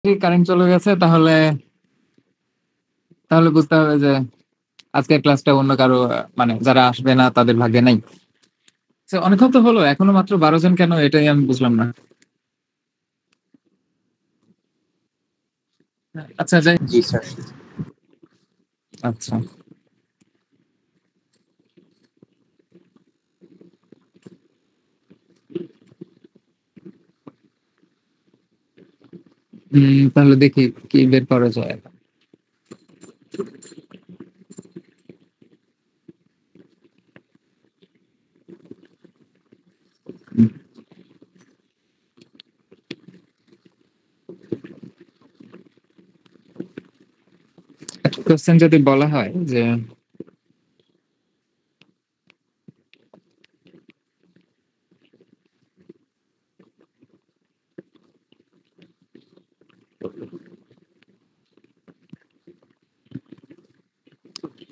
যদি কারেন্ট চলে গেছে তাহলে তাহলে বুঝতে হবে যে আজকের ক্লাসটা অন্য কারো মানে যারা আসবে না তাদের ভাগ্যে নাই। তো অনেকক্ষণ তো হলো, এখনো মাত্র 12 জন কেন, এটাই আমি বুঝলাম না। আচ্ছা যাই। জি স্যার। আচ্ছা তাহলে দেখি কি বের করা যায়। কোশ্চেন যদি বলা হয় যে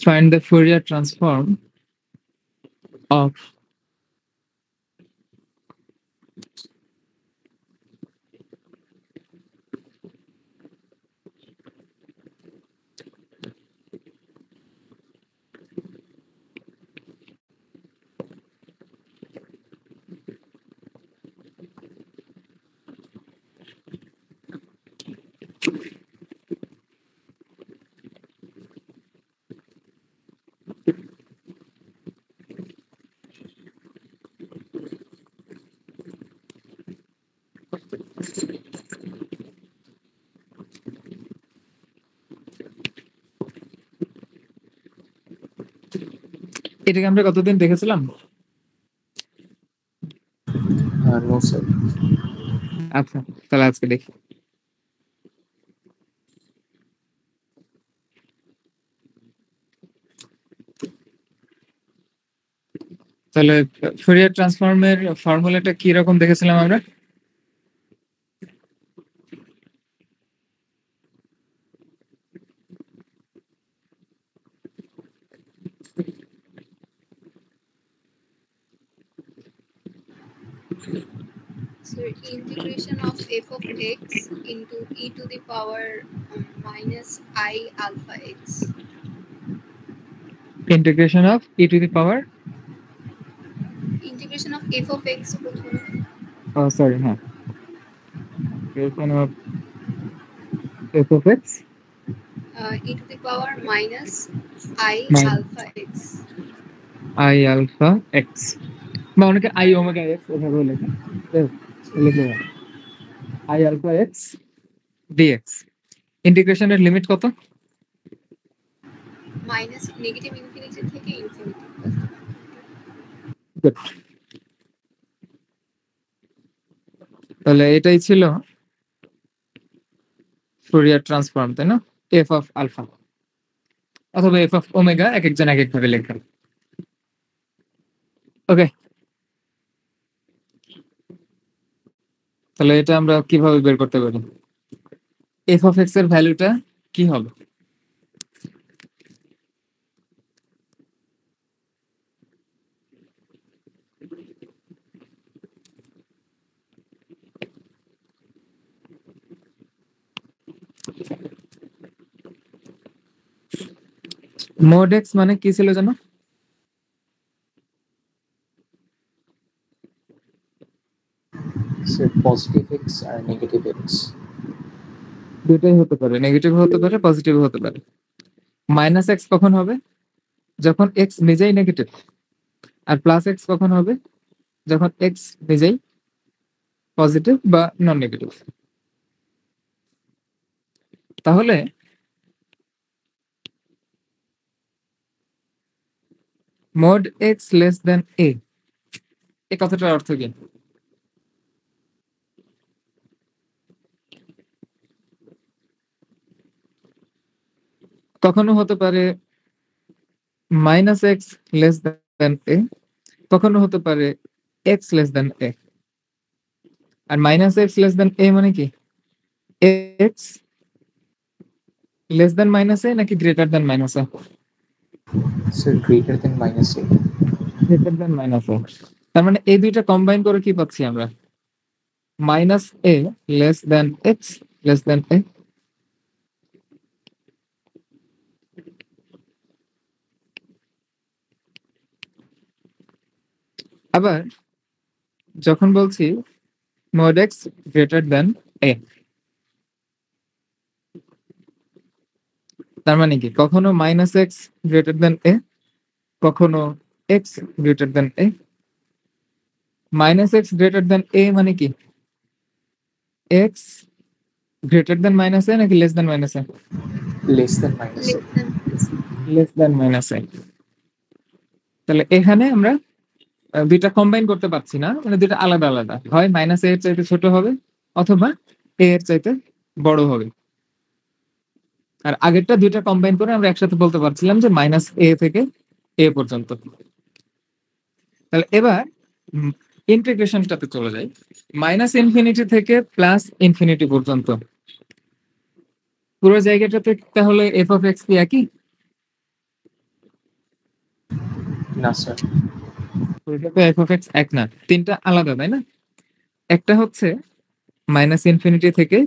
find the Fourier transform of এটাকে আমরা কতদিন দেখেছিলাম? No sir. আচ্ছা তাহলে আজকে দেখি। তাহলে ফুরিয়ার ট্রান্সফর্মের ফর্মুলাটা কি রকম দেখেছিলাম আমরা? So integration of f of x into e to the power minus I alpha x. Integration of e to the power, Integration of f of x প্রথমে ও সরি হ্যাঁ, integration of f of x e to the power minus I Minus. alpha x. I alpha x, বা অনেকে I omega x এভাবেও লেখে, লিখে I alpha x dx. ইন্টিগ্রেশনের limit কত? মাইনাস নেগেটিভ ইনফিনিটি থেকে ইনফিনিটি। গুড। তাহলে এটাই ছিল ফুরিয়ার ট্রান্সফর্ম, তাই না? এফ অফ আলফা অথবা এফ অফ ওমেগা, এক একজন এক এক ভাবে লেখা। ওকে, তাহলে এটা আমরা কিভাবে বের করতে পারি? এফ অফ এক্স এর ভ্যালুটা কি হবে? মোড এক্স মানে কি ছিল জানো? স্যার পজিটিভ এক্স আর নেগেটিভ এক্স। দুটোই হতে পারে, নেগেটিভ হতে পারে পজিটিভ হতে পারে। মাইনাস এক্স কখন হবে? যখন এক্স নিজেই নেগেটিভ। আর প্লাস এক্স কখন হবে? যখন এক্স নিজেই পজিটিভ বা নন নেগেটিভ। তাহলে মোড এক্স লেস দেন এ, এই কথাটার অর্থ কি? কখনো হতে পারে minus x less than A, কখনো হতে পারে x less than A. R minus x less than A মানে কি? X less than minus A নাকি গ্রেটার দেন মাইনাস এ? স্যার গ্রেটার দেন মাইনাস এ। গ্রেটার দেন মাইনাস এ। তার মানে এই দুইটা কম্বাইন করে কি পাচ্ছি আমরা? Minus A less than x less than a। আবার যখন বলছি mod x greater than a, তার মানে কি কখনো minus X greater than A, কখনো X greater than A. Minus X greater than A মানে কি X greater than minus A নাকি less than minus A? Less than minus a. less than less than minus A. তাহলে এখানে আমরা দুইটা combine করতে পারছি না, মানে দুইটা আলাদা আলাদা, হয় মাইনাস এ এর চাইতে ছোট হবে অথবা এ এর চাইতে বড় হবে। আর আগেরটা দুইটা কম্বাইন করে আমরা একসাথে বলতে পারছিলাম যে মাইনাস এ থেকে এ পর্যন্ত। তাহলে এবার ইন্টিগ্রেশনটাতে চলে যাই, মাইনাস ইনফিনিটি থেকে প্লাস ইনফিনিটি পর্যন্ত পুরো জায়গাটাতে তাহলে এফ অফ এক্স কি একই? No, sir. পুরোটাতে এফ অফ এক্স এক না, তিনটা আলাদা, তাই না? একটা হচ্ছে মাইনাস ইনফিনিটি থেকে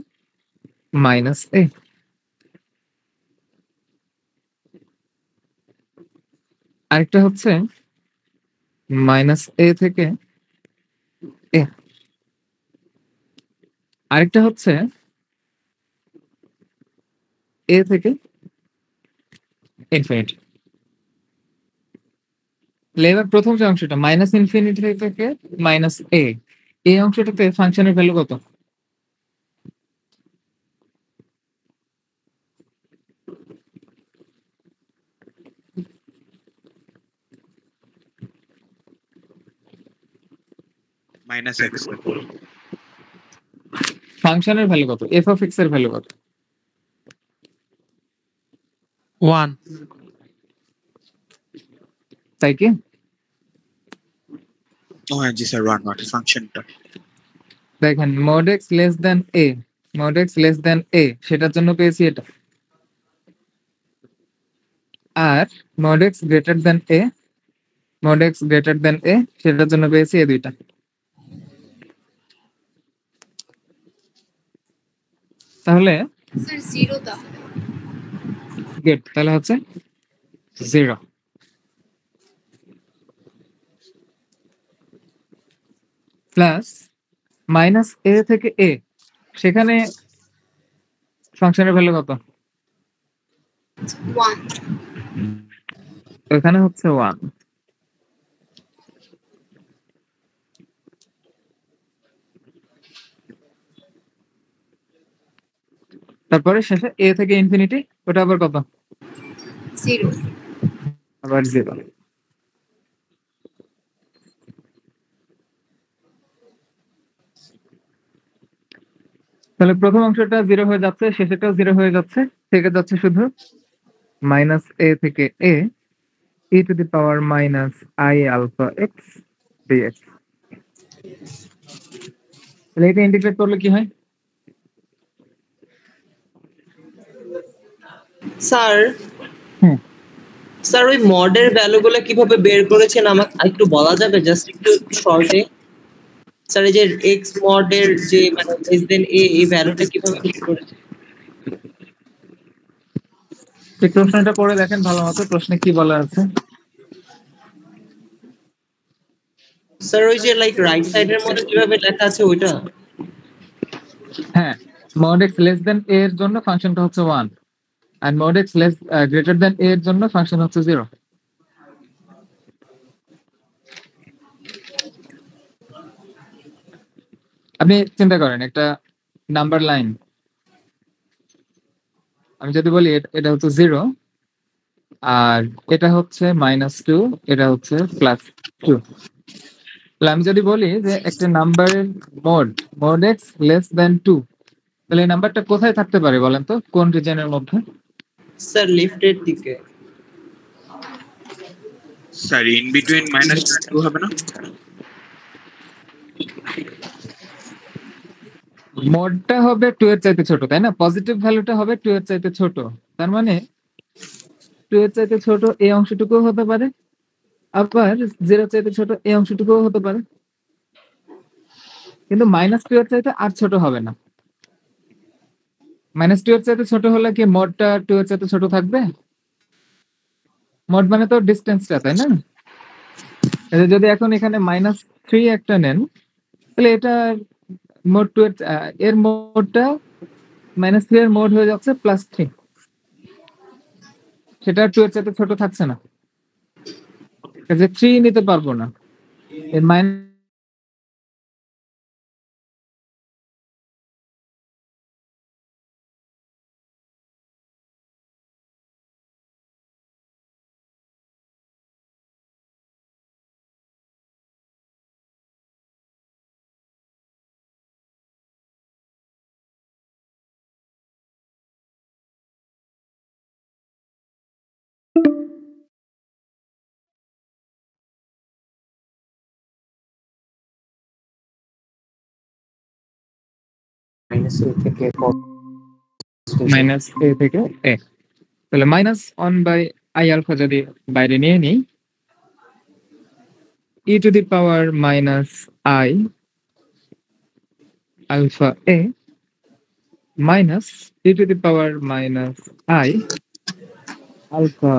মাইনাস এ, আরেকটা হচ্ছে মাইনাস এ থেকে এ, আরেকটা হচ্ছে এ থেকে ইনফিনিটি। এবার প্রথম যে অংশটা মাইনাস ইনফিনিটি থেকে মাইনাস এ, এই অংশটাতে ফাংশনের ভ্যালু কত? মাইনাস এক্স ফাংশনের ভ্যালু কত? এফ অফ এক্স এর ভ্যালু কত? 1 তাই কি? ও হ্যাঁ জি স্যার, ওয়ান নট ফাংশনটা। দেখেন mod x less than a, mod x less than a সেটার জন্য পেয়েছি এটা, আর mod x greater than a, mod x greater than a সেটার জন্য পেয়েছি এই দুইটা। তাহলে স্যার জিরো তাহলে গেট, তাহলে হচ্ছে 0 প্লাস মাইনাস এ থেকে এ, সেখানে ফাংশনের ভ্যালু কত? 1 এখানে হচ্ছে 1। তারপরে শেষে এ থেকে ইনফিনিটি, ওটা আবার কত? 0 আবার 0। তাহলে প্রথম অংশটা 0 হয়ে যাচ্ছে, শেষেরটাও 0 হয়ে যাচ্ছে, থেকে যাচ্ছে শুধু মাইনাস এ থেকে A e to the power minus i alpha x dx. তাহলে এটা ইন্টিগ্রেট করলে কি হয়? স্যার হুম। স্যার ওই মডের ভ্যালুগুলো কিভাবে বের করেছেন আমাকে একটু বলা যাবে, জাস্ট একটু শর্টে? স্যার এই যে এক্স মডের যে মানে লেস দেন এ, এই ভ্যালুটা কিভাবে বের করেছেন? এই প্রশ্নটা পড়ে দেখেন ভালো মতো, প্রশ্নে কি বলা আছে। স্যার ওই যে লাইক রাইট সাইডের মধ্যে কিভাবে লেখা আছে ওইটা? হ্যাঁ, mod x less than a এর জন্য ফাংশনটা হচ্ছে 1, আর mod x less greater than a এর জন্য ফাংশন হচ্ছে 0। আপনি চিন্তা করেন একটা নাম্বার লাইন, আমি যদি বলি এটা হচ্ছে 0 আর এটা হচ্ছে -2, এটা হচ্ছে +2। তাহলে আমি যদি বলি যে একটা নাম্বারের mod x লেস দেন 2, তাহলে এই নাম্বারটা কোথায় থাকতে পারে বলেন তো, কোন রিজনের মধ্যে? স্যার লেফটের দিকে। Sir in between minus two হবে না? মডটা হবে 2 এর চাইতে ছোট, তাই না? পজিটিভ ভ্যালুটা হবে 2 এর চাইতে ছোট, তার মানে 2 এর চাইতে ছোট এই অংশটুকুও হতে পারে, আবার 0 এর চাইতে ছোট এই অংশটুকুও হতে পারে, কিন্তু -2 এর চাইতে আর ছোট হবে না। -2 এর চাইতে ছোট হলে কি মডটা 2 এর চাইতে ছোট থাকবে? মড মানে তো ডিসটেন্সটা, তাই না? যদি এখন এখানে -3 একটা নেন, তাহলে এটা মোড 2 এর এর মোডটা -3 এর মোড হয়ে যাচ্ছে +3। সেটা 2 এর চাইতে ছোট থাকছে না। কাজে 3 নিতে পারবো না। এর মাইনাস এ থেকে -a থেকে a, তাহলে -1/i আলফা যদি বাইরে নিয়ে নিই, e to the power -i alpha a minus e to the power -i alpha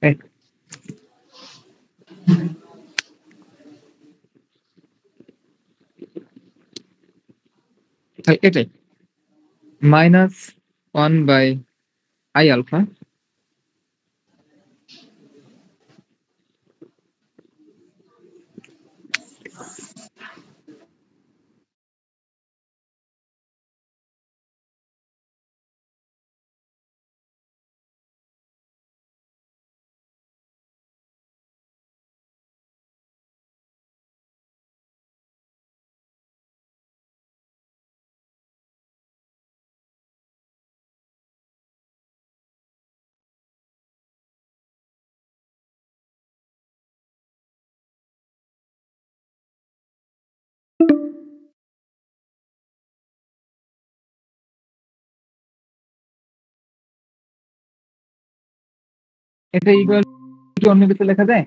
a। তাহলে এটাই -1/i আলফা এটা ইকুয়াল টু অন্য কিছু লেখা যায়?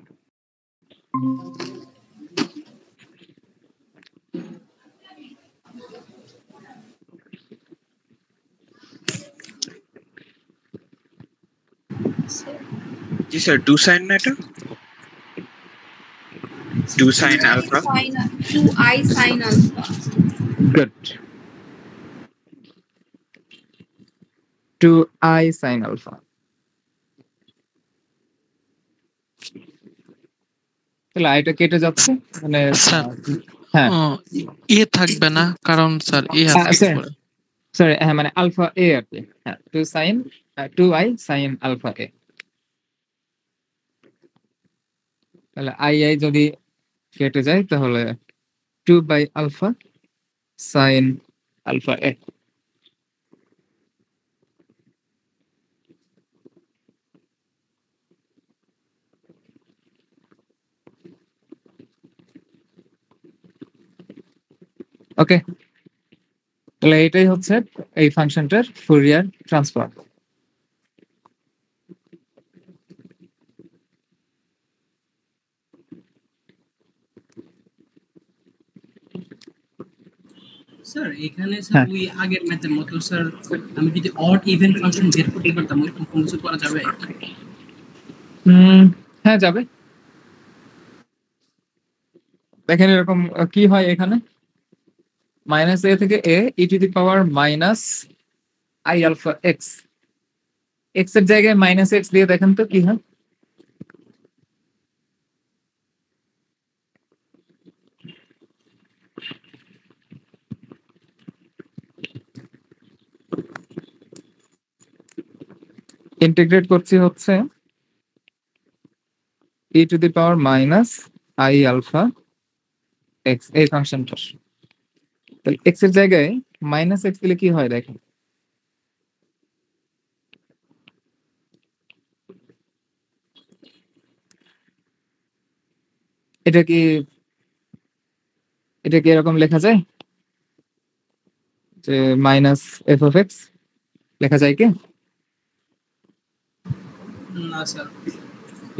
Sir, জি স্যার 2 sin না এটা 2 sin alpha 2i sin alpha. Good. 2i sin alpha। তাহলে আইটা কেটে যাচ্ছে, মানে স্যার হ্যাঁ এ থাকবে না, কারণ স্যার এ আছে স্যার উপরে। সরি, হ্যাঁ মানে আলফা এ আর কি। হ্যাঁ 2i sin আলফা এ। তাহলে আই যদি কেটে যায় তাহলে 2/আলফা sin আলফা এ। ওকে, তাহলে এটাই হচ্ছে এই ফাংশনটার ফুরিয়ার ট্রান্সফর্ম। স্যার এখানে হ্যাঁ। স্যার ওই আগের ম্যাথের মতো স্যার আমি যদি অড ইভেন ফাংশন বের করতে পারতাম ওরকম কোনো কিছু করা যাবে? হ্যাঁ যাবে। দেখেন এরকম কি হয় এখানে, -a থেকে a e to the power -i alpha x, x এর জায়গায় -x দিয়ে দেখেন তো কি হয়। ইন্টিগ্রেট করছি হচ্ছে e to the power -i alpha x এই ফাংশনটা। তাহলে x এর জায়গায় -x দিলে কি হয় দেখেন। এটা কি এরকম লেখা যায় যে -f(x) লেখা যায় কি? না স্যার।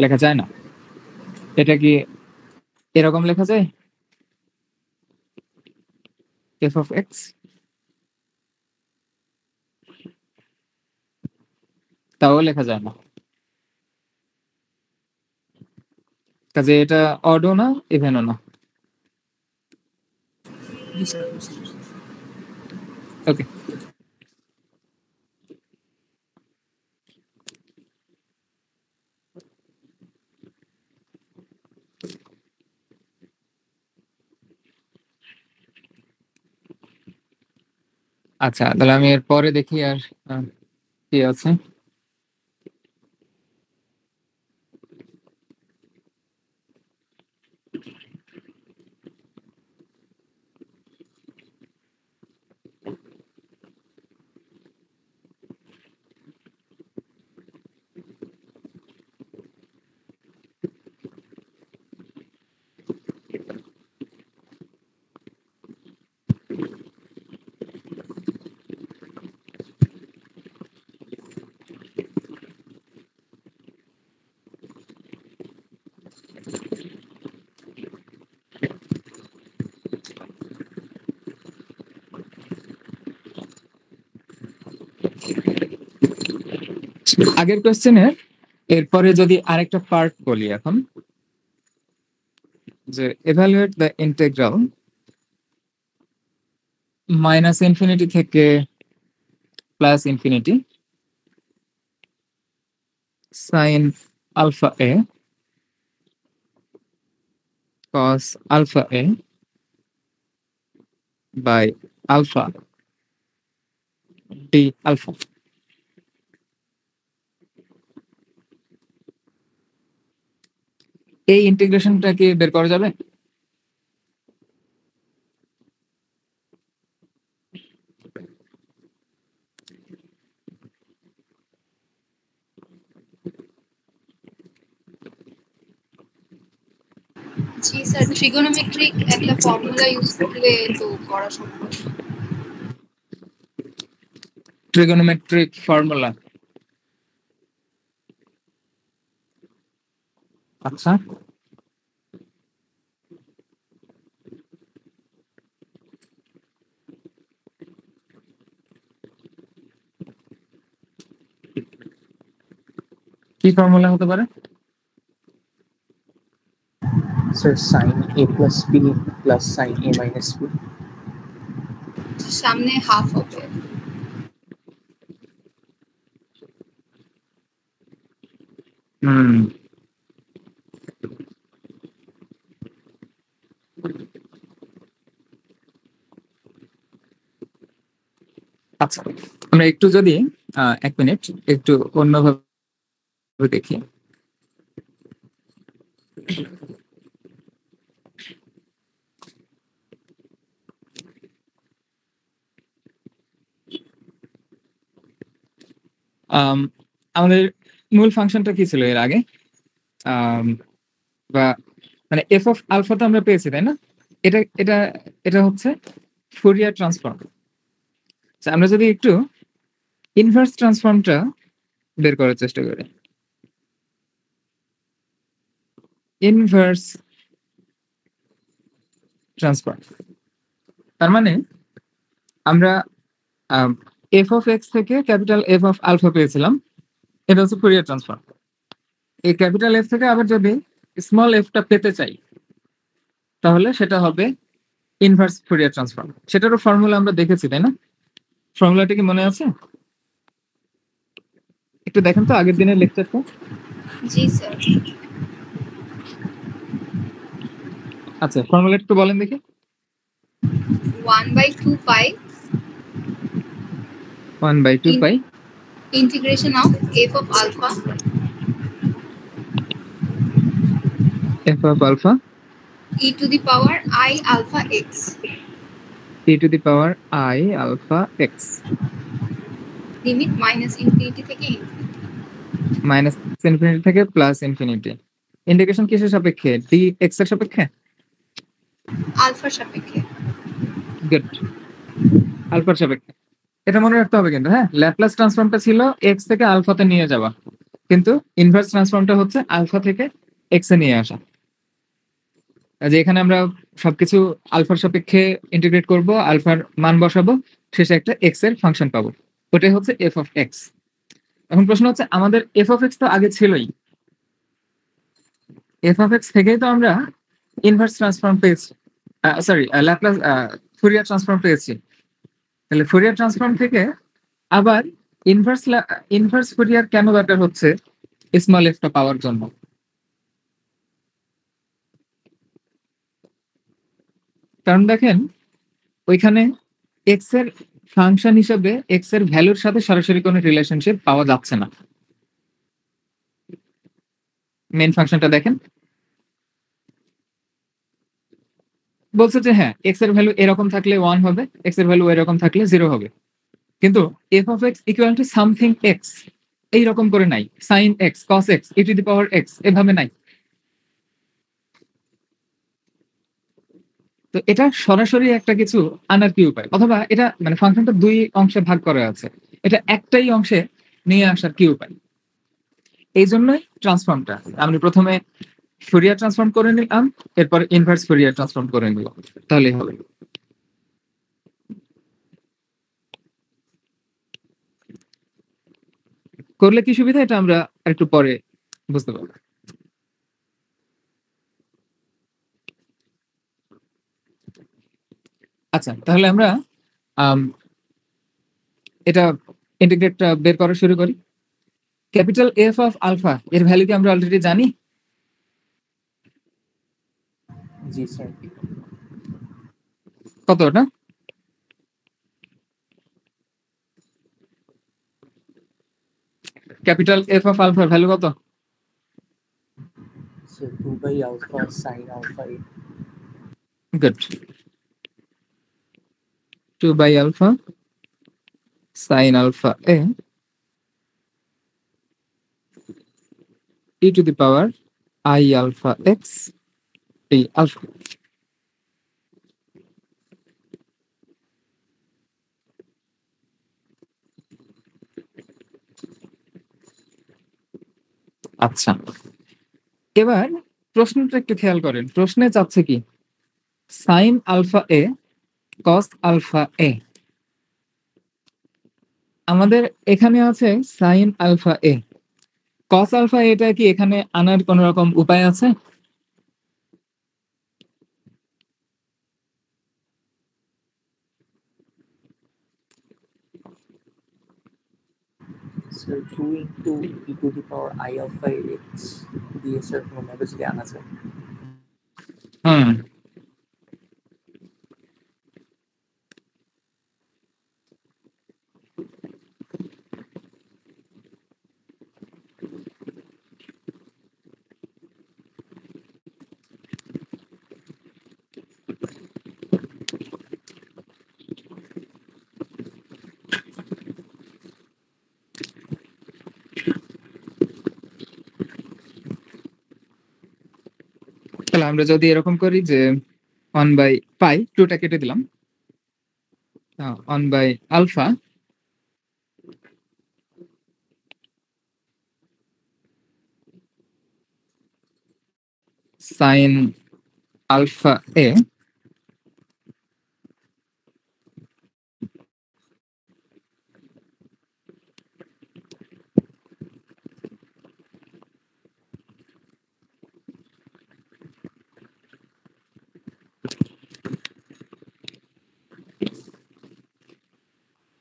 লেখা যায় না। এটা কি এরকম লেখা যায় f(x)? তাও লেখা যায় না, কাজে এটা অডও না ইভেনও না। জি স্যার। ওকে, আচ্ছা তাহলে আমি এর পরে দেখি আর কি আছে। আগের কোশ্চেনের এরপরে যদি আরেকটা পার্ট বলি এখন, যে evaluate the integral minus infinity থেকে plus infinity sine alpha A cos alpha A by alpha D alpha. এই ইন্টিগ্রেশনটা কি বের করা যাবে? জি স্যার, ট্রিগোনোমেট্রিক একটা ফর্মুলা ইউজ করলে তো করা সম্ভব। ট্রিগোনোমেট্রিক ফর্মুলা, আচ্ছা কি ফর্মুলা হতে পারে? Sir, sin a plus b plus sin a minus b. সামনে হাফ হবে। হুম, আচ্ছা আমরা একটু যদি 1 মিনিট একটু অন্যভাবে দেখি। আমাদের মূল ফাংশনটা কি ছিল এর আগে? বা মানে এফ অফ আলফা তো আমরা পেয়েছি তাই না? এটা এটা এটা হচ্ছে ফুরিয়ার ট্রান্সফর্ম। আমরা যদি একটু ইনভার্স ট্রান্সফর্মটা বের করার চেষ্টা করি, ইনভার্স ট্রান্সফর্ম তার মানে আমরা এফ অফ এক্স থেকে ক্যাপিটাল এফ অফ আলফা পেয়েছিলাম, এটা হচ্ছে ফুরিয়ার ট্রান্সফর্ম। এই ক্যাপিটাল এফ থেকে আবার যদি স্মল এফটা পেতে চাই তাহলে সেটা হবে ইনভার্স ফুরিয়ার ট্রান্সফর্ম। সেটারও ফর্মুলা আমরা দেখেছি তাই না? ফর্মুলাটা কি মনে আছে? একটু দেখেন তো আগের দিনের লেকচারটা। জি স্যার। আচ্ছা ফর্মুলা একটু বলেন দেখি। 1/2 pi 1/2 pi integration of f of alpha f of alpha e to the power I alpha x e to the power I alpha x limit minus infinity থেকে infinity মাইনাস ইনফিনিটি থেকে plus infinity. Integration কিসের সাপেক্ষে? D x এর সাপেক্ষে। alpha সাপেক্ষে। Good, আলফার সাপেক্ষে। এটা মনে রাখতে হবে কিন্তু, হ্যাঁ ল্যাপ্লাস ট্রান্সফর্মটা ছিল এক্স থেকে আলফাতে নিয়ে যাওয়া, কিন্তু ইনভার্স ট্রান্সফর্মটা হচ্ছে আলফা থেকে এক্স এ নিয়ে আসা। যে এখানে আমরা সবকিছু আলফার সাপেক্ষে ইন্টিগ্রেট করব, আলফার মান বসাবো, শেষে একটা এক্স এর ফাংশন পাবো, ওটাই হচ্ছে এফ অফ এক্স। এখন প্রশ্ন হচ্ছে আমাদের এফ অফ এক্স তো আগে ছিলই, এফ অফ এক্স থেকেই তো আমরা ইনভার্স ট্রান্সফর্ম পেয়েছি, সরি ল্যাপ্লাস ফুরিয়ার ট্রান্সফর্ম পেয়েছি। তাহলে ফুরিয়ার ট্রান্সফর্ম থেকে আবার ইনভার্স ইনভার্স ফুরিয়ার কেন দরকার হচ্ছে স্মল এফটা পাওয়ার জন্য? কারণ দেখেন ওইখানে এক্স এর ফাংশন হিসেবে এক্স এর ভ্যালুর সাথে সরাসরি কোনো রিলেশনশিপ পাওয়া যাচ্ছে না। মেন ফাংশনটা দেখেন, বলছে যে হ্যাঁ এক্স এর ভ্যালু এরকম থাকলে 1 হবে, এক্স এর ভ্যালু এরকম থাকলে 0 হবে, কিন্তু f of x equal to something x এইরকম করে নাই, sine x cos x e to the power x এভাবে নাই। তো এটা সরাসরি একটা কিছু আনার কি উপায়, অথবা এটা মানে ফাংশনটা দুই অংশে ভাগ করা আছে, এটা একটাই অংশে নিয়ে আসার কি উপায়? এই জন্যই ট্রান্সফর্মটা আমি প্রথমে ফুরিয়ার ট্রান্সফর্ম করে নিলাম, এরপর ইনভার্স ফুরিয়ার ট্রান্সফর্ম করে নিলাম, তাহলেই হবে। করলে কি সুবিধা এটা আমরা একটু পরে বুঝতে পারবো। আচ্ছা তাহলে আমরা এটা ইন্টিগ্রেটটা বের করা শুরু করি। ক্যাপিটাল এফ অফ আলফা এর ভ্যালু কি আমরা অলরেডি জানি? জি স্যার। কত ওটা? ক্যাপিটাল এফ অফ আলফার ভ্যালু কত? So 2 by alpha sin alpha a. Good, 2 by alpha sin alpha a e to the power I alpha x a alpha। আচ্ছা এবার প্রশ্নটা একটু খেয়াল করেন, প্রশ্নে চাচ্ছে কি সাইন আলফা এ কস আলফা এ। আমাদের এখানে আছে সাইন আলফা এ, কস আলফা এটা কি এখানে আনার কোন রকম উপায় আছে? So 2 into e to the power I alpha x দিয়ে স্যার কোনোভাবে যদি আনা যায়। হুম, তাহলে আমরা যদি এরকম করি যে 1 বাই পাই, 2টা কেটে দিলাম, 1 by alpha sine alpha a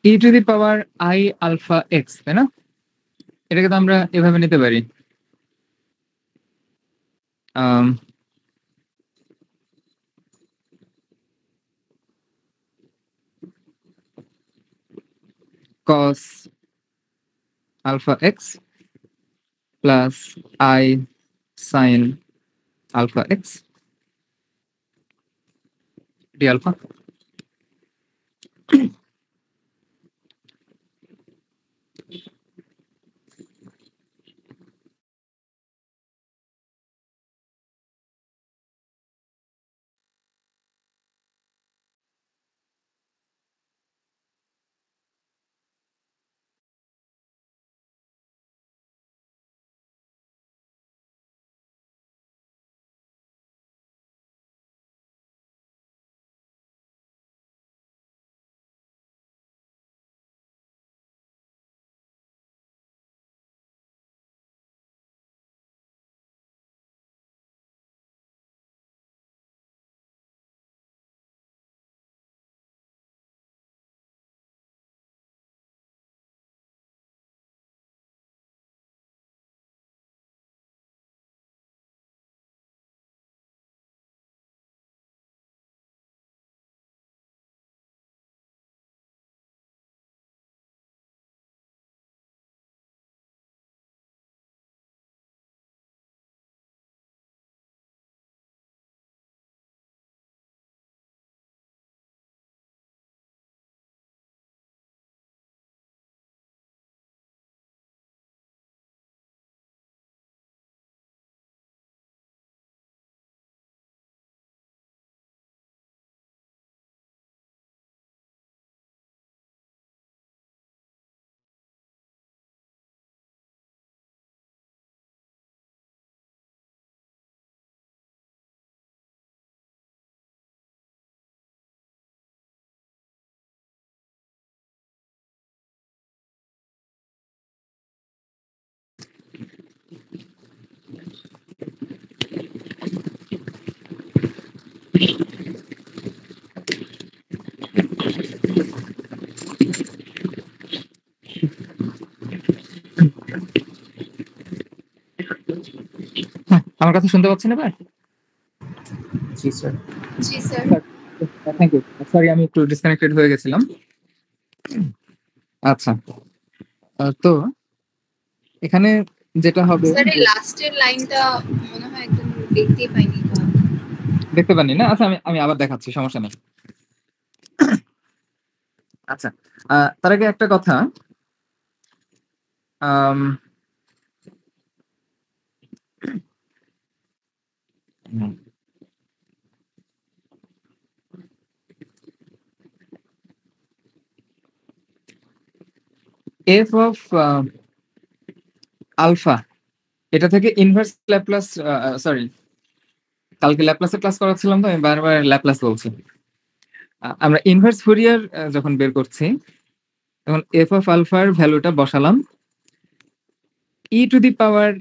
e to the power I alpha x, তাই না? এটাকে তো আমরা এভাবে নিতে পারি, cos alpha x plus I sin alpha x d alpha। আমার কথা শুনতে পাচ্ছেন এবার? জি স্যার। জি স্যার। Thank you. সরি, আমি একটু ডিসকানেক্টেড হয়ে গেছিলাম। আচ্ছা, তো এখানে যেটা হবে, স্যার এই লাস্টের লাইনটা মনে হয় একদম দেখতেই পাইনি। দেখতে পাননি না? আচ্ছা, আমি আবার দেখাচ্ছি, সমস্যা নেই। আচ্ছা, তার আগে একটা কথা, আম, এফ অফ আলফা, এটা থেকে ইনভার্স ল্যাপ্লাস, সরি, কালকে ল্যাপ্লাসের ক্লাস করাচ্ছিলাম তো, আমি বারবার ল্যাপ্লাস বলছি। আমরা ইনভার্স ফুরিয়ার যখন বের করছি, তখন এফ অফ আলফার ভ্যালুটা বসালাম e to the power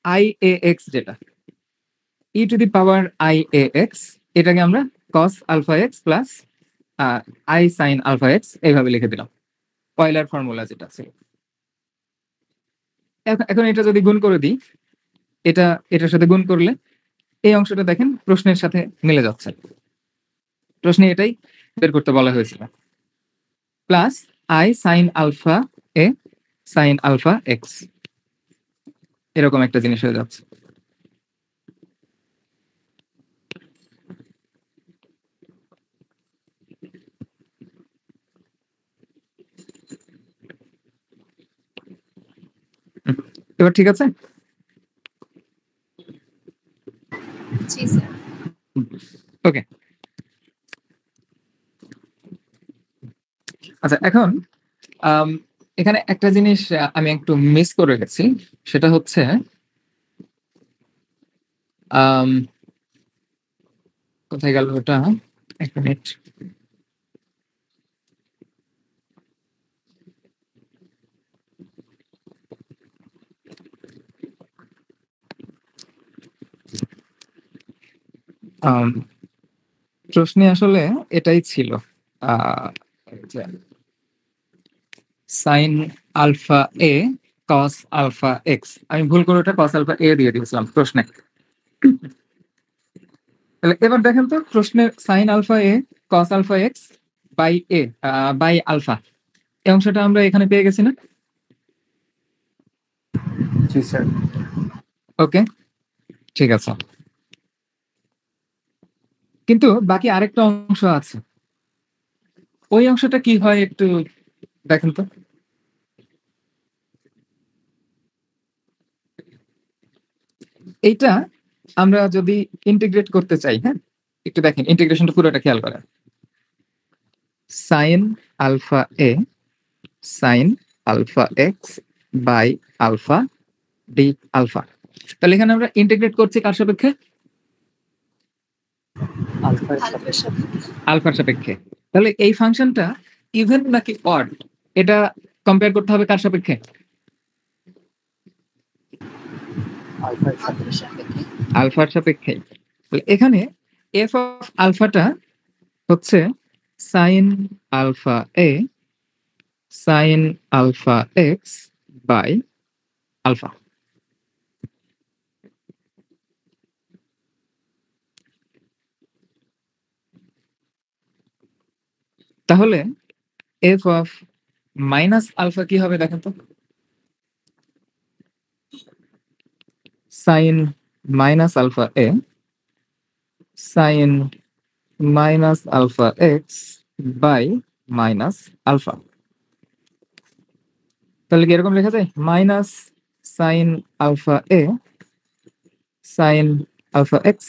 i A X, যেটা e to the power i A X, এটাকে আমরা cos alpha X plus I sine alpha X এইভাবে লিখে দিলাম, পয়লার ফর্মুলা যেটা ছিল। এখন এটা যদি গুণ করে দিই, এটার সাথে গুণ করলে এই অংশটা দেখেন প্রশ্নের সাথে মিলে যাচ্ছে, প্রশ্নে এটাই বের করতে বলা হয়েছিল, plus I sine alpha A sine alpha x, এরকম একটা জিনিস হয়ে যাচ্ছে। এবার ঠিক আছে? জি স্যার। ওকে, আচ্ছা, এখন এখানে একটা জিনিস আমি একটু মিস করে গেছি, সেটা হচ্ছে কোথায় গেল ওটা, এক মিনিট। প্রশ্নে আসলে এটাই ছিল, সাইন আলফা এ কস আলফা এক্স, আমি ভুল করে ওটা কস আলফা এ দিয়ে দিয়েছিলাম প্রশ্নে। তাহলে এবার দেখেন তো, প্রশ্নের sine alpha A cos alpha x by a by alpha, এই অংশটা আমরা এখানে পেয়ে গেছি না? জি স্যার। ওকে, ঠিক আছে, কিন্তু বাকি আরেকটা অংশ আছে, ওই অংশটা কি হয় একটু দেখেন তো। এইটা আমরা যদি ইন্টিগ্রেট করতে চাই, হ্যাঁ, একটু দেখেন ইন্টিগ্রেশনটা পুরোটা খেয়াল করেন, sine alpha A sine alpha x by alpha D alpha, তাহলে এখানে আমরা ইন্টিগ্রেট করছি কার সাপেক্ষে? আলফার আলফার সাপেক্ষে। আলফার সাপেক্ষে। তাহলে এই ফাংশনটা ইভেন নাকি অড, এটা কম্পেয়ার করতে হবে কার সাপেক্ষে? আলফার আলফার সাপেক্ষে। আলফার সাপেক্ষে। তাহলে এখানে এফ অফ আলফাটা হচ্ছে sine alpha A sine alpha x by alpha. তাহলে এফ অফ মাইনাস আলফা কি হবে দেখেন তো, sine minus alpha A sine minus alpha x by minus alpha. তাহলে কি এরকম লেখা যায়, মাইনাস সাইন আলফা এ সাইন আলফা এক্স,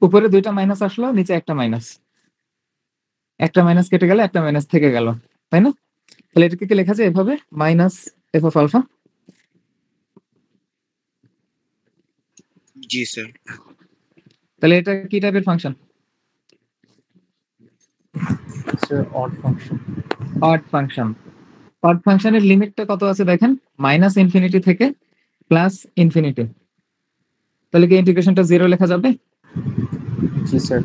উপরে দুইটা মাইনাস আসলো, নিচে একটা মাইনাস, একটা মাইনাস কেটে গেল, একটা মাইনাস থেকে গেল, তাই না? তাহলে এটাকে কি লেখা যায় এভাবে, মাইনাস এফ অফ আলফা। জি স্যার। তাহলে এটা কি টাইপের function? Sir odd function. Odd function. Odd ফাংশনের লিমিটটা কত আছে দেখেন, মাইনাস ইনফিনিটি থেকে প্লাস ইনফিনিটি। তাহলে কি ইন্টিগ্রেশনটা জিরো লেখা যাবে? জি স্যার।